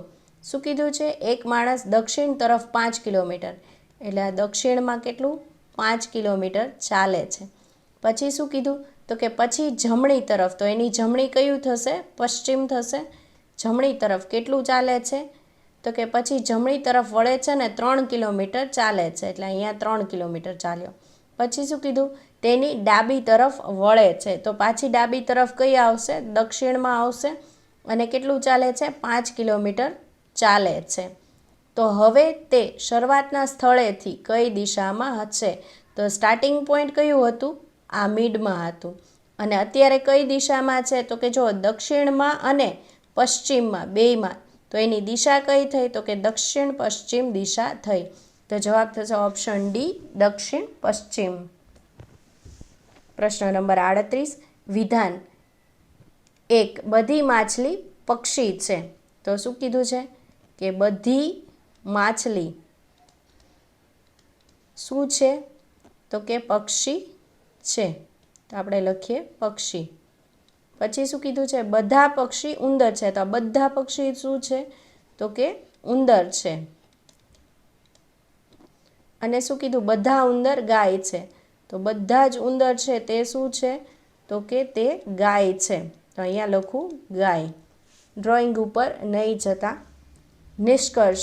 Speaker 1: શું કીધું છે? એક માણસ દક્ષિણ તરફ 5 કિલોમીટર, એટલે આ દક્ષિણમાં કેટલું? 5 કિલોમીટર ચાલે છે. પછી શું કીધું? તો કે પછી જમણી તરફ, તો એની જમણી કયું થશે? પશ્ચિમ થશે. જમણી તરફ કેટલું ચાલે છે? તો કે પછી જમણી તરફ વળે છે ને 3 કિલોમીટર ચાલે છે, એટલે અહીંયા 3 કિલોમીટર ચાલ્યો. પછી શું કીધું? તેની ડાબી તરફ વળે છે, તો પાછી ડાબી તરફ કઈ આવશે? દક્ષિણમાં આવશે, અને કેટલું ચાલે છે? 5 કિલોમીટર ચાલે છે. તો હવે તે શરૂઆતના સ્થળેથી કઈ દિશામાં હશે? તો સ્ટાર્ટિંગ પોઈન્ટ કયું હતું? આ મિડમાં હતું. અને અત્યારે કઈ દિશામાં છે? તો કે જો દક્ષિણમાં અને પશ્ચિમમાં બેયમાં, તો એની દિશા કઈ થઈ? તો કે દક્ષિણ પશ્ચિમ દિશા થઈ. તો જવાબ થશે ઓપ્શન ડી દક્ષિણ પશ્ચિમ. પ્રશ્ન નંબર 38. વિધાન 1. બધી માછલી પક્ષી છે. તો શું કીધું છે કે બધી માછલી શું છે તો કે પક્ષી છે. તો આપણે લખીએ પક્ષી. પછી શું કીધું છે બધા પક્ષી ઉંદર છે. તો આ બધા પક્ષી શું છે તો કે ઉંદર છે. અને શું કીધું બધા ઉંદર ગાય છે. તો બધા જ ઉંદર છે તે શું છે તો કે તે ગાય છે. તો અહીંયા લખું ગાય. ડ્રોઈંગ ઉપર નહીં જતા. નિષ્કર્ષ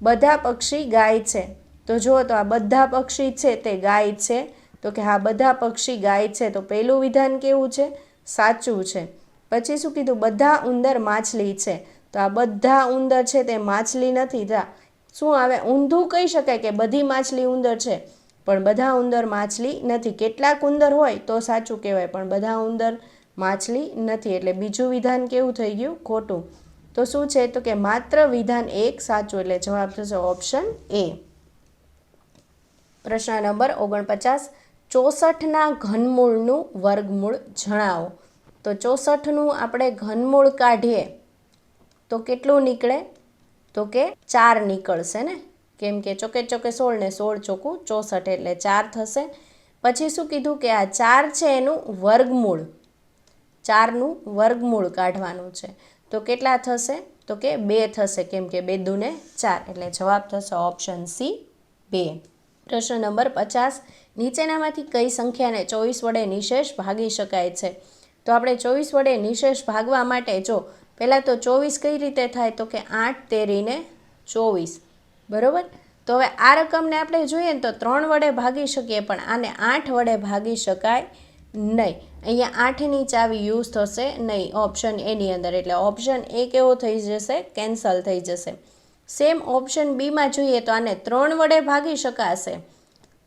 Speaker 1: બધા પક્ષી ગાય છે. તો જુઓ તો આ બધા પક્ષી છે તે ગાય છે. તો કે હા બધા પક્ષી ગાય છે. તો પહેલું વિધાન કેવું છે સાચું છે. પછી શું કીધું બધા ઉંદર માછલી છે. તો આ બધા ઉંદર છે તે માછલી નથી. શું આવે ઊંધું કહી શકાય કે બધી માછલી ઉંદર છે પણ બધા ઉંદર માછલી નથી. કેટલાક ઉંદર હોય તો સાચું કહેવાય પણ બધા ઉંદર માછલી નથી. એટલે બીજું વિધાન કેવું થઈ ગયું ખોટું. તો શું છે તો કે માત્ર વિધાન 1 સાચું. એટલે જવાબ થશે ઓપ્શન એ. પ્રશ્ન નંબર 49. 64ના ઘનમૂળનું વર્ગમૂળ જણાવો. તો 64નું આપણે ઘનમૂળ કાઢીએ તો કેટલું નીકળે તો કે 4 નીકળશે ને. કેમ કે ચોકે ચોકે 16 ને 16 ચોકું 64 એટલે 4 થશે. પછી શું કીધું કે આ 4 છે એનું વર્ગમૂળ 4નું વર્ગમૂળ કાઢવાનું છે. તો કેટલા થશે તો કે 2 થશે. કેમ કે 2 દૂને 4 એટલે જવાબ થશે ઓપ્શન સી 2. પ્રશ્ન નંબર 50. નીચેનામાંથી કઈ સંખ્યાને 24 વડે નિશેષ ભાગી શકાય છે. તો આપણે 24 વડે નિશેષ ભાગવા માટે જો પહેલાં તો 24 કઈ રીતે થાય તો કે 8 તેરીને 24 બરાબર. તો હવે આ રકમને આપણે જોઈએ ને તો 3 વડે ભાગી શકીએ પણ આને 8 વડે ભાગી શકાય નહીં. અહીંયા 8ની ચાવી યુઝ થશે નહીં ઓપ્શન એની અંદર. એટલે ઓપ્શન એ કેવો થઈ જશે કેન્સલ થઈ જશે. સેમ ઓપ્શન બીમાં જોઈએ તો આને 3 વડે ભાગી શકાશે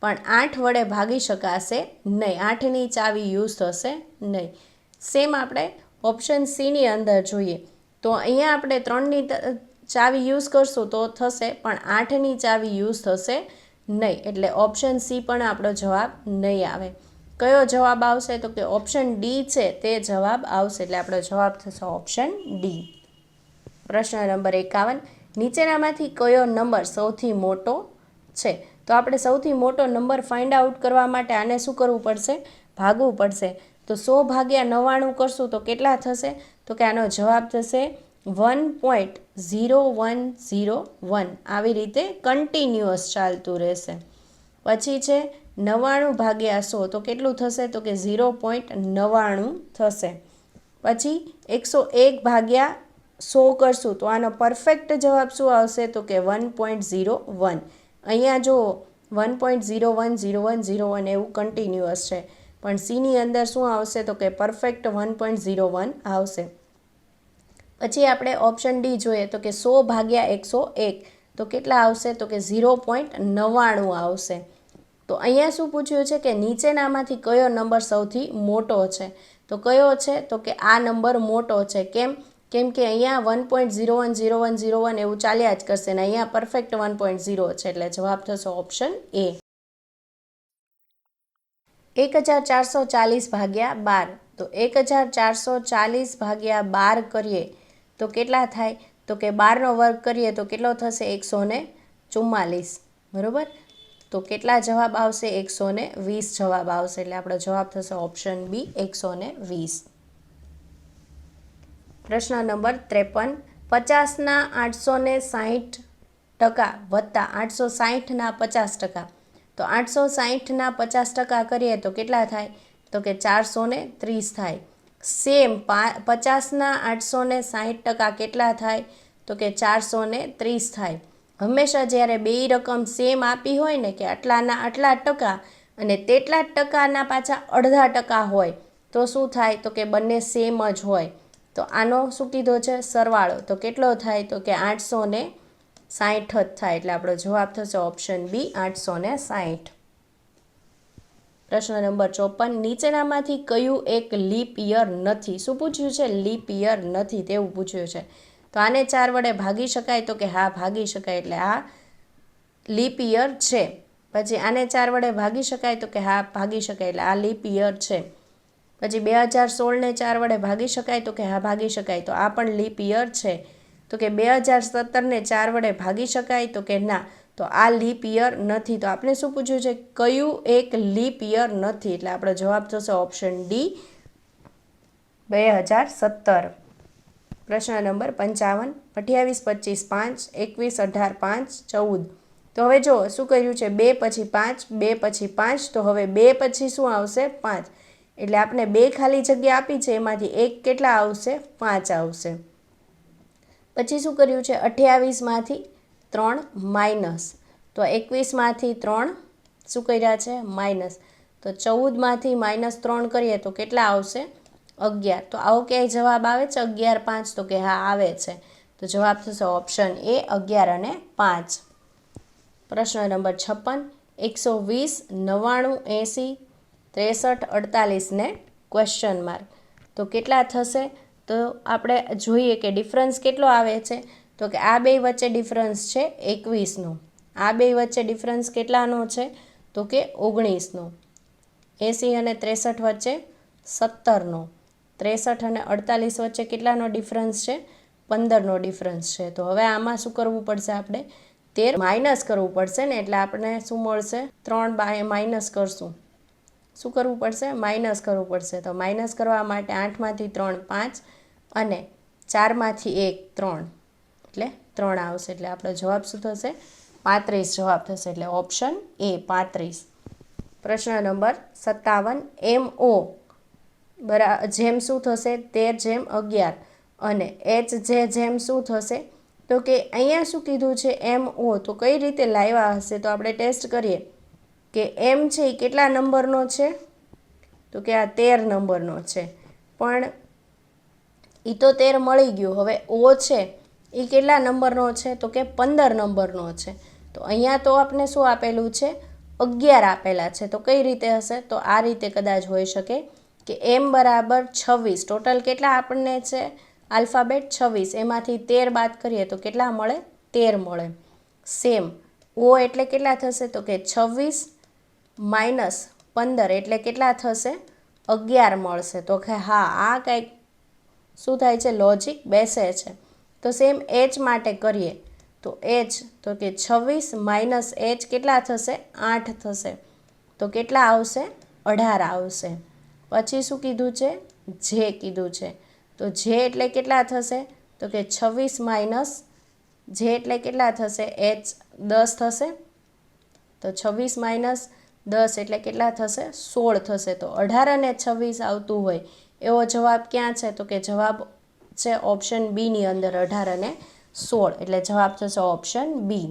Speaker 1: પણ 8 વડે ભાગી શકાશે નહીં. 8ની ચાવી યુઝ થશે નહીં. સેમ આપણે ઓપ્શન સીની અંદર જોઈએ તો અહીંયા આપણે 3ની ચાવી યુઝ કરશું તો થશે પણ 8ની ચાવી યુઝ થશે નહીં. એટલે ઓપ્શન સી પણ આપણો જવાબ નહીં આવે. કયો જવાબ આવશે તો કે ઓપ્શન ડી છે તે જવાબ આવશે. એટલે આપણો જવાબ થશે ઓપ્શન ડી. પ્રશ્ન નંબર 51. નીચેનામાંથી કયો નંબર સૌથી મોટો છે. તો આપણે સૌથી મોટો નંબર ફાઇન્ડ આઉટ કરવા માટે આને શું કરવું પડશે ભાગવું પડશે. તો 100 ભાગ્યા 99 કરશું તો કેટલા થશે તો કે આનો જવાબ થશે 1.0101. આવી રીતે કન્ટિન્યુઅસ ચાલતું રહેશે. પછી છે 99 ભાગ્યા 100 તો કેટલું થશે તો કે 0.99 થશે. પછી 101 ભાગ્યા 100 કરશું તો આનો પરફેક્ટ જવાબ શું આવશે તો કે 1.01. અહીંયા જો 1.010101 એવું કન્ટિન્યુઅસ છે પણ સીની અંદર શું આવશે તો કે પરફેક્ટ 1.01 આવશે. પછી આપણે ઓપ્શન ડી જોઈએ તો કે 100 ભાગ્યા 101 તો કેટલા આવશે તો કે 0.99 આવશે. તો અહીંયા શું પૂછ્યું છે કે નીચેનામાંથી કયો નંબર સૌથી મોટો છે. તો કયો છે તો કે આ નંબર મોટો છે. કેમ કે અહીંયા 1.010101 એવું ચાલ્યા જ કરશે ને અહીંયા પરફેક્ટ 1.0 છે. એટલે જવાબ થશે ઓપ્શન એ. 1440 ભાગ્યા 12. તો 1440 ભાગ્યા 12 કરીએ તો કેટલા થાય તો કે 12નો વર્ગ કરીએ તો કેટલો થશે 144 બરાબર. તો કેટલા જવાબ આવશે 120 જવાબ આવશે. એટલે આપણો જવાબ થશે ઓપ્શન બી 120. પ્રશ્ન નંબર 53. 50ના 860% વત્તા 860ના 50%. તો 860ના 50% કરીએ તો કેટલા થાય તો કે 430 થાય. સેમ 50ના 860% કેટલા થાય તો કે 430 થાય. હંમેશા જ્યારે બે રકમ સેમ આપી હોય ને કે આટલાના આટલા ટકા અને તેટલા જ ટકાના પાછા અડધા ટકા હોય તો શું થાય તો કે બંને સેમ જ હોય. તો આનો શું કીધો છે સરવાળો તો કેટલો થાય તો કે 860 જ થાય. એટલે આપણો જવાબ થશે ઓપ્શન બી 860. પ્રશ્ન નંબર 54. નીચેનામાંથી કયું એક લીપ યર નથી. શું પૂછ્યું છે લીપ યર નથી તેવું પૂછ્યું છે. તો આને 4 વડે ભાગી શકાય તો કે હા ભાગી શકાય. એટલે આ લીપ યર છે. પછી આને 4 વડે ભાગી શકાય તો કે હા ભાગી શકાય, એટલે આ લીપ યર છે. પછી 2016ને 4 વડે ભાગી શકાય તો કે હા ભાગી શકાય, તો આ પણ લીપ યર છે. તો કે 2017ને 4 વડે ભાગી શકાય તો કે ના, તો આ લીપ યર નથી. તો આપણે શું પૂછ્યું છે, કયું એક લીપ યર નથી, એટલે આપણો જવાબ થશે ઓપ્શન ડી 2017. પ્રશ્ન નંબર 55, 28, 25, 5, 21, 18, 5, 14. તો હવે જો શું કર્યું છે, 2 પછી 5, 2 પછી 5, તો હવે 2 પછી શું આવશે, 5. એટલે આપણે 2 ખાલી જગ્યા આપી છે, એમાંથી એક કેટલા આવશે, 5 આવશે. પછી શું કર્યું છે, 28માંથી 3 માઇનસ, તો 21માંથી 3 શું કર્યા છે, માઇનસ, તો 14માંથી -3 કરીએ તો કેટલા આવશે, 11. તો આવો ક્યાંય જવાબ આવે છે 11, 5, તો કે હા આવે છે. તો જવાબ થશે ઓપ્શન એ 11 અને 5. પ્રશ્ન નંબર 56, 120, 99, 80, 63, 48 ને ક્વેશ્ચન માર્ક. તો કેટલા થશે, તો આપણે જોઈએ કે ડિફરન્સ કેટલો આવે છે, તો કે આ બે વચ્ચે ડિફરન્સ છે 21નો, આ બે વચ્ચે ડિફરન્સ કેટલાનો છે, તો કે 19નો. 80 અને 63 વચ્ચે 17નો, 63 અને 48 વચ્ચે કેટલાનો ડિફરન્સ છે, 15નો ડિફરન્સ છે. તો હવે આમાં શું કરવું પડશે, આપણે 13 માઇનસ કરવું પડશે ને, એટલે આપણને શું મળશે, 3 બાય માઇનસ કરશું, શું કરવું પડશે, માઇનસ કરવું પડશે. તો માઇનસ કરવા માટે 8માંથી 3 5 અને 4માંથી 1 3, એટલે 3 આવશે. એટલે આપણો જવાબ શું થશે, 35 જવાબ થશે. એટલે ઓપ્શન એ 35. પ્રશ્ન નંબર 57, MO જેમ શું થશે, 13:11 અને HJ જેમ શું થશે, તો કે અહીંયા શું કીધું છે, MO, તો કઈ રીતે લાવ્યા હશે, તો આપણે ટેસ્ટ કરીએ કે M છે એ કેટલા નંબરનો છે, તો કે આ 13 નંબરનો છે, પણ એ તો 13 મળી ગયું. હવે O છે એ કેટલા નંબરનો છે, તો કે 15 નંબરનો છે. તો અહીંયા તો આપણે શું આપેલું છે, 11 આપેલા છે. તો કઈ રીતે હશે, તો આ રીતે કદાચ હોઈ શકે કે M બરાબર 26, ટોટલ કેટલા આપણને છે આલ્ફાબેટ 26, એમાંથી 13 બાદ કરીએ તો કેટલા મળે, 13 મળે. સેમ O એટલે કેટલા થશે, તો કે 26 માઇનસ 15 એટલે કેટલા થશે, 11 મળશે. તો કે હા આ કંઈક શું થાય છે, લોજિક બેસે છે. તો સેમ H માટે કરીએ તો H, તો કે 26 માઇનસ H કેટલા થશે, 8 થશે. તો કેટલા આવશે, 18 આવશે. પછી શું કીધું છે, J કીધું છે. તો J એટલે કેટલા થશે, તો કે 26 માઇનસ J એટલે કેટલા થશે, H 10 થશે. તો 26 માઇનસ 10 એટલે કેટલા થશે, 16 થશે. તો 18 અને 26 આવતું હોય એવો જવાબ ક્યાં છે, તો કે જવાબ છે ઓપ્શન બી ની અંદર, 18 અને 16. એટલે જવાબ થશે ઓપ્શન બી.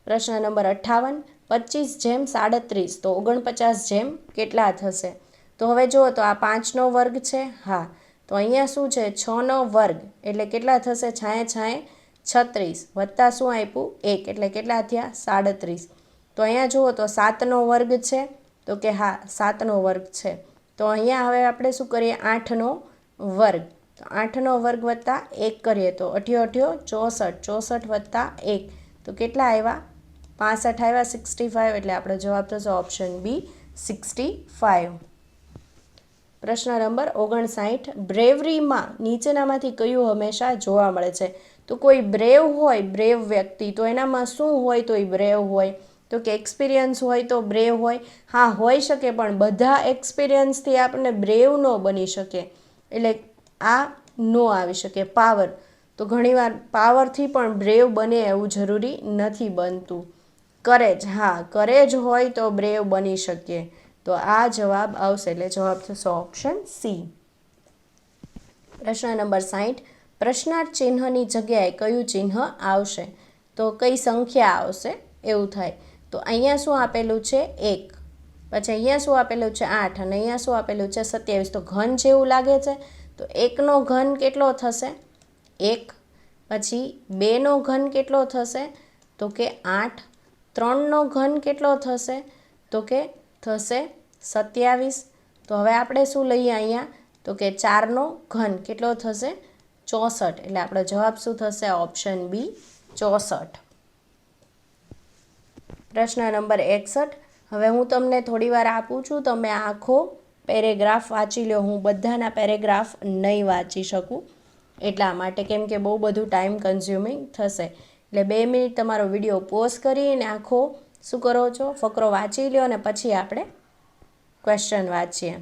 Speaker 1: પ્રશ્ન નંબર 58, 25:37, તો 49 કેટલા થશે. તો હવે જુઓ તો આ 5નો વર્ગ છે, હા, તો અહીંયા શું છે, 6નો વર્ગ એટલે કેટલા થશે, 6 36 વત્તા શું આપ્યું 1, એટલે કેટલા થયા 37. તો અહીંયા જુઓ તો 7નો વર્ગ છે, તો કે હા 7નો વર્ગ છે. તો અહીંયા હવે આપણે શું કરીએ, 8નો વર્ગ, તો 8નો વર્ગ વત્તા 1 કરીએ તો 8 8 64, 64 વત્તા 1 તો કેટલા આવ્યા, 65 આવ્યા, 65. એટલે આપણો જવાબ થશે ઓપ્શન બી 65. પ્રશ્ન નંબર 59, બ્રેવરીમાં નીચેનામાંથી કયું હંમેશા જોવા મળે છે. તો કોઈ બ્રેવ હોય, બ્રેવ વ્યક્તિ, તો એનામાં શું હોય તો એ બ્રેવ હોય, તો કે એક્સપિરિયન્સ હોય તો બ્રેવ હોય. હા હોઈ શકે, પણ બધા એક્સપિરિયન્સથી આપણને બ્રેવ ન બની શકે, એટલે આ નો આવી શકે. પાવર, તો ઘણીવાર પાવરથી પણ બ્રેવ બને એવું જરૂરી નથી બનતું. કરેજ, હા કરેજ હોય તો બ્રેવ બની શકીએ. તો આ જવાબ આવશે. એટલે જવાબ થશે ઓપ્શન સી. પ્રશ્ન નંબર 60, પ્રશ્નાર્થ ચિહ્નની જગ્યાએ કયું ચિહ્ન આવશે, તો કઈ સંખ્યા આવશે એવું થાય. તો અહીંયા શું આપેલું છે 1, પછી અહીંયા શું આપેલું છે 8 અને અહીંયા શું આપેલું છે 27. તો ઘન જેવું લાગે છે. તો 1નો ઘન કેટલો થશે, 1. પછી 2નો ઘન કેટલો થશે, તો કે 8. 3નો ઘન કેટલો થશે, તો કે થશે 27. તો હવે આપણે શું લઈએ અહીંયા, તો કે 4નો ઘન કેટલો થશે, 64. એટલે આપણો જવાબ શું થશે, ઓપ્શન બી 64. પ્રશ્ન નંબર 61. હવે હું તમને થોડી વાર આપું છું, તમે આખો પેરેગ્રાફ વાંચી લો. હું બધાના પેરેગ્રાફ નહીં વાંચી શકું એટલા માટે, કેમ કે બહુ બધું ટાઈમ કન્ઝ્યુમિંગ થશે. એટલે 2 મિનિટ તમારો વિડીયો પોઝ કરીને આખો શું કરો છો, ફકરો વાંચી લો અને પછી આપણે ક્વેશ્ચન વાંચીએ.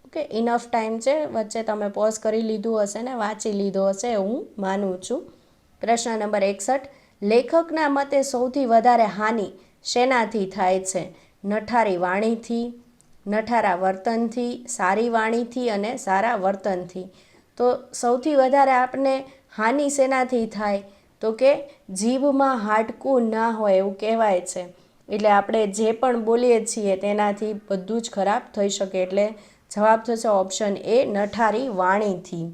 Speaker 1: ઓકે, ઇનફ ટાઈમ છે. વચ્ચે તમે પોઝ કરી લીધું હશે ને વાંચી લીધો હશે હું માનું છું. પ્રશ્ન નંબર 61. લેખકના મતે સૌથી વધારે હાનિ શેનાથી થાય છે? નઠારી વાણીથી, નઠારા વર્તનથી, સારી વાણીથી અને સારા વર્તનથી. તો સૌથી વધારે આપણને હાનિ શેનાથી થાય? તો કે જીભમાં હાડકું ના હોય એવું કહેવાય છે. એટલે આપણે જે પણ બોલીએ છીએ તેનાથી બધું જ ખરાબ થઈ શકે. એટલે જવાબ થશે ઓપ્શન એ, નઠારી વાણીથી.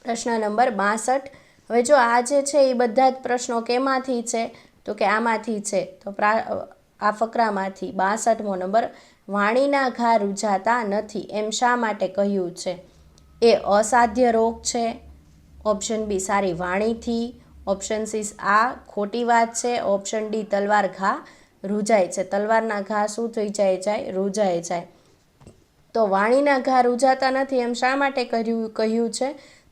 Speaker 1: પ્રશ્ન નંબર 62. હવે જો આ જે છે એ બધા જ પ્રશ્નો કેમાંથી છે? તો કે આમાંથી છે. તો આ ફકરામાંથી 62મો નંબર, વાણીના ઘા રૂઝાતા નથી એમ શા માટે કહ્યું છે? એ અસાધ્ય રોગ છે. ઓપ્શન બી, સારી વાણીથી. ઓપ્શન સી, આ ખોટી વાત છે. ઓપ્શન ડી, તલવાર ઘા રૂઝાય છે. તલવારના ઘા શું થઈ જાય? રૂઝાય જાય. તો વાણીના ઘા રૂઝાતા નથી એમ શા માટે કહ્યું છે?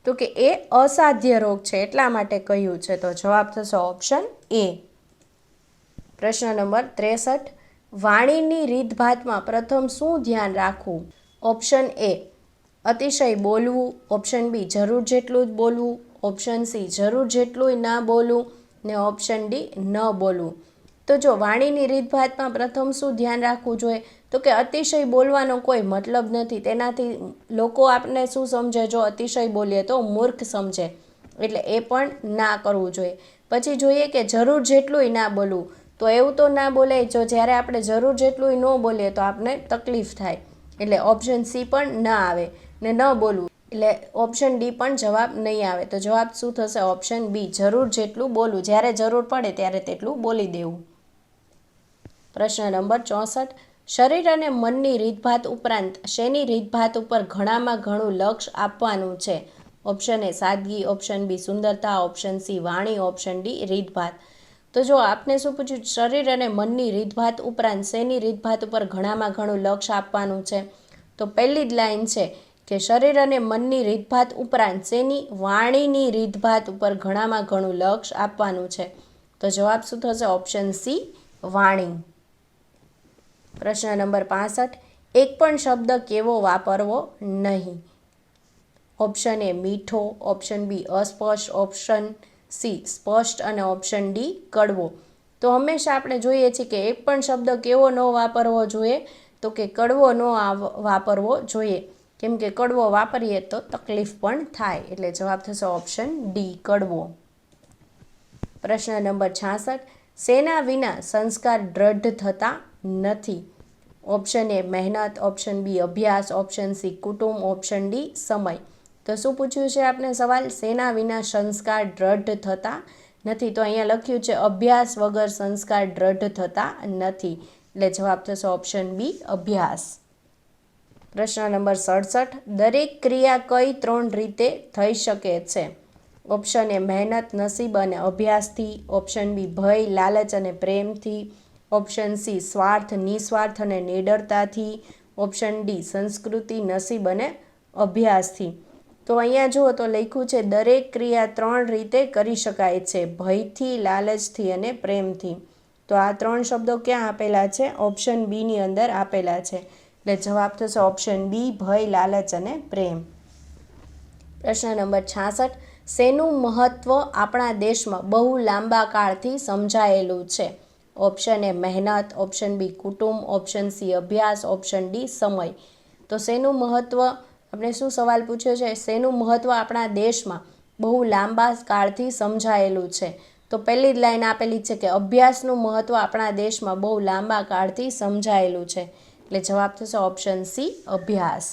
Speaker 1: તો કે એ અસાધ્ય રોગ છે એટલા માટે કહ્યું છે. તો જવાબ થશે ઓપ્શન એ. પ્રશ્ન નંબર 63. વાણીની રીતભાતમાં પ્રથમ શું ધ્યાન રાખવું? ઓપ્શન એ, અતિશય બોલવું. ઓપ્શન બી, જરૂર જેટલું જ બોલવું. ઓપ્શન સી, જરૂર જેટલું ના બોલવું. ને ઓપ્શન ડી, ન બોલવું. તો જો વાણીની રીતભાતમાં પ્રથમ શું ધ્યાન રાખવું જોઈએ? તો કે અતિશય બોલવાનો કોઈ મતલબ નથી. તેનાથી લોકો આપને શું સમજે? જો અતિશય બોલીએ તો મૂર્ખ સમજે. એટલે એ પણ ના કરવું જોઈએ. પછી જોઈએ કે જરૂર જેટલું ના બોલવું. તો એવું તો ના બોલાય. જો જ્યારે આપણે જરૂર જેટલું ન બોલીએ તો આપણને તકલીફ થાય. એટલે ઓપ્શન સી પણ ના આવે. ને ન બોલવું એટલે ઓપ્શન ડી પણ જવાબ નહીં આવે. તો જવાબ શું થશે? ઓપ્શન બી, જરૂર જેટલું બોલવું. જ્યારે જરૂર પડે ત્યારે તેટલું બોલી દેવું. પ્રશ્ન નંબર 64. શરીર અને મનની રીતભાત ઉપરાંત શેની રીતભાત ઉપર ઘણામાં ઘણું લક્ષ આપવાનું છે? ઓપ્શન એ, સાદગી. ઓપ્શન બી, સુંદરતા. ઓપ્શન સી, વાણી. ઓપ્શન ડી, રીતભાત. તો જો આપને શું પૂછ્યું? શરીર અને મનની રીતભાત ઉપરાંત શેની રીતભાત ઉપર ઘણામાં ઘણું લક્ષ આપવાનું છે? તો પહેલી જ લાઈન છે કે શરીર અને મનની રીતભાત ઉપરાંત શેની? વાણીની રીતભાત ઉપર ઘણામાં ઘણું લક્ષ આપવાનું છે. તો જવાબ શું થશે? ઓપ્શન સી, વાણી. પ્રશ્ન નંબર 65. એક પણ શબ્દ કેવો વાપરવો નહીં? ઓપ્શન એ, મીઠો. ઓપ્શન બી, અસ્પષ્ટ. ઓપ્શન સી, સ્પષ્ટ. અને ઓપ્શન ડી, કડવો. તો હંમેશા આપણે જોઈએ છીએ કે એક પણ શબ્દ કેવો ન વાપરવો જોઈએ? તો કે કડવો ન વાપરવો જોઈએ. કેમ કે કડવો વાપરીએ તો તકલીફ પણ થાય. એટલે જવાબ થશે ઓપ્શન ડી, કડવો. પ્રશ્ન નંબર 66. શેના વિના સંસ્કાર દ્રઢ થતા નથી? ઓપ્શન એ, મહેનત. ઓપ્શન બી, અભ્યાસ. ઓપ્શન સી, કુટુંબ. ઓપ્શન ડી, સમય. તો શું પૂછ્યું છે આપને સવાલ? શેના વિના સંસ્કાર દ્રઢ થતા નથી? તો અહીંયા લખ્યું છે અભ્યાસ વગર સંસ્કાર દ્રઢ થતા નથી. એટલે જવાબ થશે ઓપ્શન બી, અભ્યાસ. પ્રશ્ન નંબર 67. દરેક ક્રિયા કઈ 3 રીતે થઈ શકે છે? ઓપ્શન એ, મહેનત, નસીબ અને અભ્યાસથી. ઓપ્શન બી, ભય, લાલચ અને પ્રેમથી. ઓપ્શન સી, સ્વાર્થ, નિસ્વાર્થ અને નિડરતાથી. ઓપ્શન ડી, સંસ્કૃતિ, નસીબ અને અભ્યાસથી. તો અહીંયા જુઓ તો લખ્યું છે દરેક ક્રિયા 3 રીતે કરી શકાય છે: ભયથી, લાલચથી અને પ્રેમથી. તો આ 3 શબ્દો ક્યાં આપેલા છે? ઓપ્શન બીની અંદર આપેલા છે. એટલે જવાબ થશે ઓપ્શન બી, ભય, લાલચ અને પ્રેમ. પ્રશ્ન નંબર 66. શેનું મહત્વ આપણા દેશમાં બહુ લાંબા કાળથી સમજાયેલું છે? ઓપ્શન એ, મહેનત. ઓપ્શન બી, કુટુંબ. ઓપ્શન સી, અભ્યાસ. ઓપ્શન ડી, સમય. તો શેનું મહત્વ, આપણે શું સવાલ પૂછ્યો છે? શેનું મહત્વ આપણા દેશમાં બહુ લાંબા કાળથી સમજાયેલું છે? તો પહેલી જ લાઈન આપેલી છે કે અભ્યાસનું મહત્વ આપણા દેશમાં બહુ લાંબા કાળથી સમજાયેલું છે. એટલે જવાબ થશે ઓપ્શન સી, અભ્યાસ.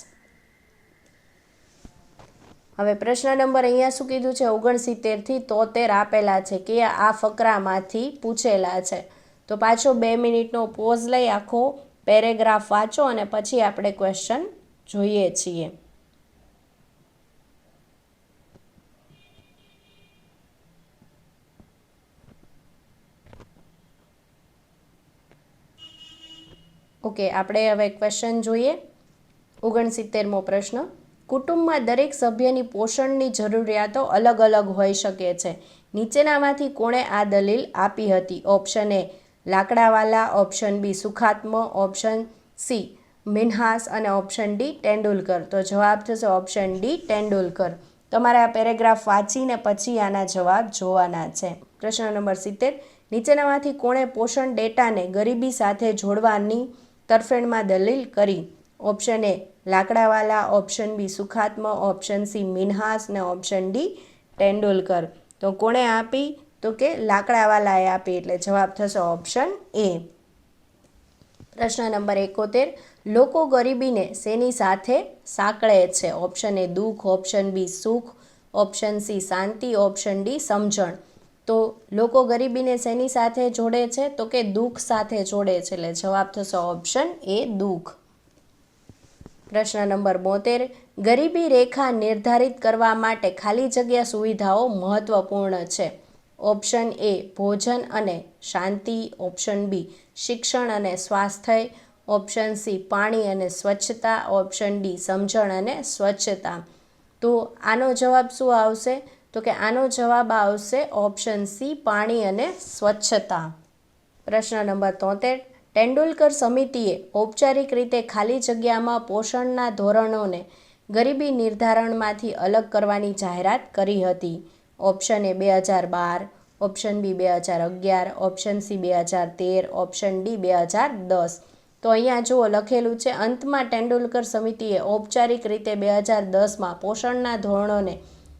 Speaker 1: હવે પ્રશ્ન નંબર અહીંયા શું કીધું છે? 69 થી 73 આપેલા છે કે આ ફકરામાંથી પૂછેલા છે. તો પાછો 2 મિનિટનો પોઝ લઈ આખો પેરેગ્રાફ વાંચો અને પછી આપણે ક્વેશ્ચન જોઈએ છીએ. ઓકે, આપણે હવે ક્વેશ્ચન જોઈએ. 69મો પ્રશ્ન. કુટુંબમાં દરેક સભ્યની પોષણની જરૂરિયાતો અલગ અલગ હોઈ શકે છે. નીચેનામાંથી કોણે આ દલીલ આપી હતી? Option A Lakdawala, option B Sukhatme, option C Minhas અને ઓપ્શન ડી તેંડુલકર. તો જવાબ થશે ઓપ્શન ડી તેંડુલકર. તમારે આ પેરેગ્રાફ વાંચીને પછી આના જવાબ જોવાના છે. પ્રશ્ન નંબર 70. નીચેનામાંથી કોણે પોષણ ડેટાને ગરીબી સાથે જોડવાની તરફેણમાં દલીલ કરી? Option A Lakdawala, option B Sukhatme, option C Minhas અને ઓપ્શન ડી તેંડુલકર. તો કોણે આપી? તો કે લાકડાવાલાએ આપી, એટલે જવાબ થશે ઓપ્શન એ. પ્રશ્ન નંબર 71. લોકો ગરીબીને શેની સાથે સાંકળે છે? ઓપ્શન એ દુઃખ, ઓપ્શન બી સુખ, ઓપ્શન સી શાંતિ, ઓપ્શન ડી સમજણ. તો લોકો ગરીબીને શેની સાથે જોડે છે? તો કે દુઃખ સાથે જોડે છે, એટલે જવાબ થશે ઓપ્શન એ દુઃખ. પ્રશ્ન નંબર 72. ગરીબી રેખા નિર્ધારિત કરવા માટે ખાલી જગ્યા સુવિધાઓ મહત્વપૂર્ણ છે. ઓપ્શન એ ભોજન અને શાંતિ, ઓપ્શન બી શિક્ષણ અને સ્વાસ્થ્ય, ઓપ્શન સી પાણી અને સ્વચ્છતા, ઓપ્શન ડી સમજણ અને સ્વચ્છતા. તો આનો જવાબ શું આવશે? તો કે આનો જવાબ આવશે ઓપ્શન સી પાણી અને સ્વચ્છતા. પ્રશ્ન નંબર 73. તેંડુલકર સમિતિએ ઔપચારિક રીતે ખાલી જગ્યામાં પોષણના ધોરણોને ગરીબી નિર્ધારણમાંથી અલગ કરવાની જાહેરાત કરી હતી. Option A 2012, option B 2011, option C 2013, option D 2010. તો અહીંયા જુઓ લખેલું છે, અંતમાં તેંડુલકર સમિતિએ ઔપચારિક રીતે 2010માં પોષણના ધોરણોને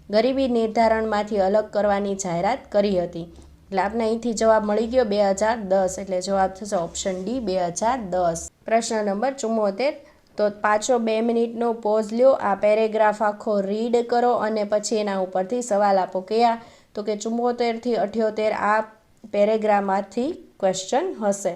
Speaker 1: ગરીબી નિર્ધારણમાંથી અલગ કરવાની જાહેરાત કરી હતી. એટલે આપણે અહીંથી જવાબ મળી ગયો 2010, એટલે જવાબ થશે ઓપ્શન ડી 2010. પ્રશ્ન નંબર 74. તો પાછો 2 મિનિટનો પોઝ લ્યો, આ પેરેગ્રાફ આખો રીડ કરો અને પછી એના ઉપરથી સવાલ આપો. કયા? તો કે 74 થી 78 આ પેરેગ્રાફમાંથી ક્વેશ્ચન હશે.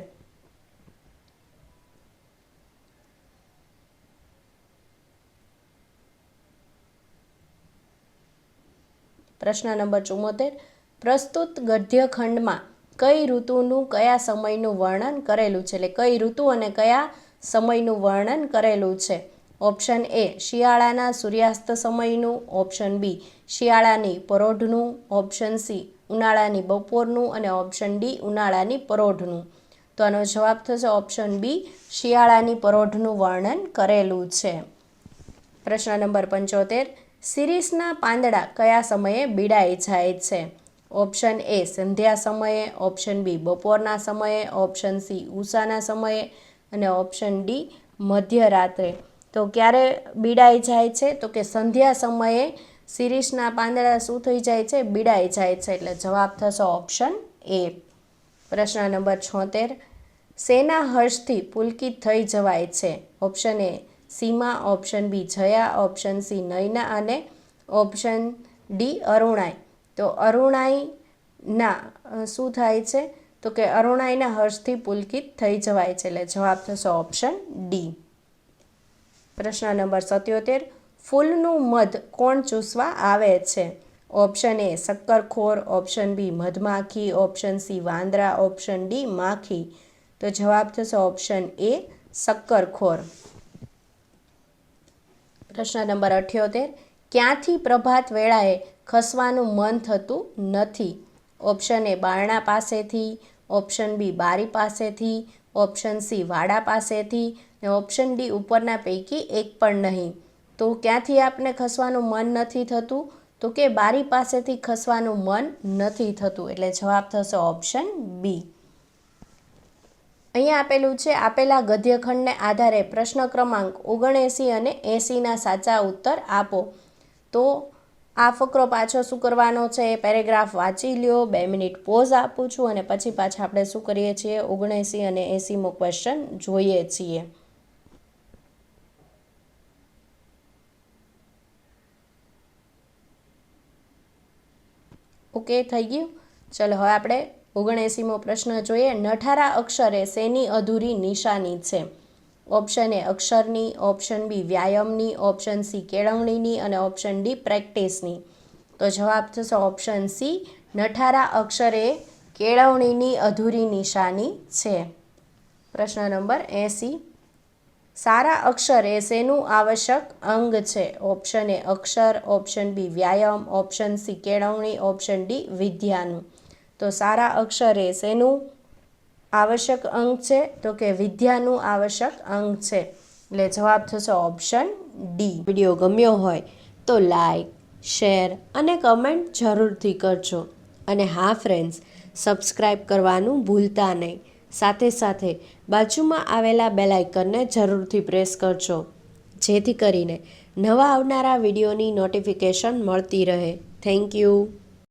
Speaker 1: પ્રશ્ન નંબર 74. પ્રસ્તુત ગદ્યખંડમાં કઈ ઋતુનું કયા સમયનું વર્ણન કરેલું છે? એટલે કઈ ઋતુ અને કયા સમયનું વર્ણન કરેલું છે? ઓપ્શન એ શિયાળાના સૂર્યાસ્ત સમયનું, ઓપ્શન બી શિયાળાની પરોઢનું, ઓપ્શન સી ઉનાળાની બપોરનું અને ઓપ્શન ડી ઉનાળાની પરોઢનું. તો આનો જવાબ થશે ઓપ્શન બી શિયાળાની પરોઢનું વર્ણન કરેલું છે. પ્રશ્ન નંબર 75. શિરીષના પાંદડા કયા સમયે બીડાઈ જાય છે? ઓપ્શન એ સંધ્યા સમયે, ઓપ્શન બી બપોરના સમયે, ઓપ્શન સી ઉષાના સમયે અને ઓપ્શન ડી મધ્યરાત્રે. તો ક્યારે બીડાઈ જાય છે? તો કે સંધ્યા સમયે શિરીષના પાંદડા શું થઈ જાય છે? બીડાઈ જાય છે, એટલે જવાબ થશે ઓપ્શન એ. પ્રશ્ન નંબર 76. શેના હર્ષથી પુલકિત થઈ જવાય છે? Option A Seema, option B Jaya, option C Nayana અને ઓપ્શન ડી અરુણાઈ. તો અરુણાઈના શું થાય છે? તો કે અરુણાઈના હર્ષથી પુલકિત થઈ જવાય છે, એટલે જવાબ થશે ઓપ્શન ડી. પ્રશ્ન નંબર 77. ફૂલનું મધ કોણ ચૂસવા આવે છે? ઓપ્શન એ શક્કરખોર, ઓપ્શન બી મધમાખી, ઓપ્શન સી વાંદરા, ઓપ્શન ડી માખી. તો જવાબ થશે ઓપ્શન એ શક્કરખોર. પ્રશ્ન નંબર 78. ક્યાંથી પ્રભાત વેળાએ ખસવાનું મન થતું નથી? ઓપ્શન એ બારણા પાસેથી, ઓપ્શન બી બારી પાસેથી, ઓપ્શન સી વાડા પાસેથી અને ઓપ્શન ડી ઉપરના પૈકી એક પણ નહીં. તો ક્યાંથી આપને ખસવાનું મન નથી થતું? તો કે બારી પાસેથી ખસવાનું મન નથી થતું, એટલે જવાબ થશે ઓપ્શન બી. અહીંયા આપેલું છે, આપેલા ગદ્યખંડને આધારે પ્રશ્ન ક્રમાંક 79 અને 80ના સાચા ઉત્તર આપો. તો આ ફકરો પાછો શું કરવાનો છે? એ પેરેગ્રાફ વાંચી લ્યો, 2 મિનિટ પોઝ આપું છું અને પછી પાછા આપણે શું કરીએ છીએ? 79 અને 80મો ક્વેશ્ચન જોઈએ છીએ. ઓકે, થઈ ગયું. ચલો હવે આપણે 79મો પ્રશ્ન જોઈએ. નઠારા અક્ષર એ શેની અધૂરી નિશાની છે? ઓપ્શન એ અક્ષરની, ઓપ્શન બી વ્યાયામની, ઓપ્શન સી કેળવણીની અને ઓપ્શન ડી પ્રેક્ટિસની. તો જવાબ થશે ઓપ્શન સી, નઠારા અક્ષર એ કેળવણીની અધૂરી નિશાની છે. પ્રશ્ન નંબર 80. સારા અક્ષર એ શેનું આવશ્યક અંગ છે? ઓપ્શન એ અક્ષર, ઓપ્શન બી વ્યાયામ, ઓપ્શન સી કેળવણી, ઓપ્શન ડી વિદ્યાનું. તો સારા અક્ષર એ શેનું આવશ્યક અંગ છે? તો કે વિદ્યાનું આવશ્યક અંગ છે. એટલે જવાબ થશે ઓપ્શન ડી. વિડીયો ગમ્યો હોય તો લાઈક, શેર અને કમેન્ટ જરૂરથી કરજો. અને હા ફ્રેન્ડ્સ, સબસ્ક્રાઈબ કરવાનું ભૂલતા નહીં. સાથે સાથે બાજુમાં આવેલા બેલ આઇકનને જરૂરથી પ્રેસ કરજો, જેથી કરીને નવા આવનારા વિડીયોની નોટિફિકેશન મળતી રહે. Thank you.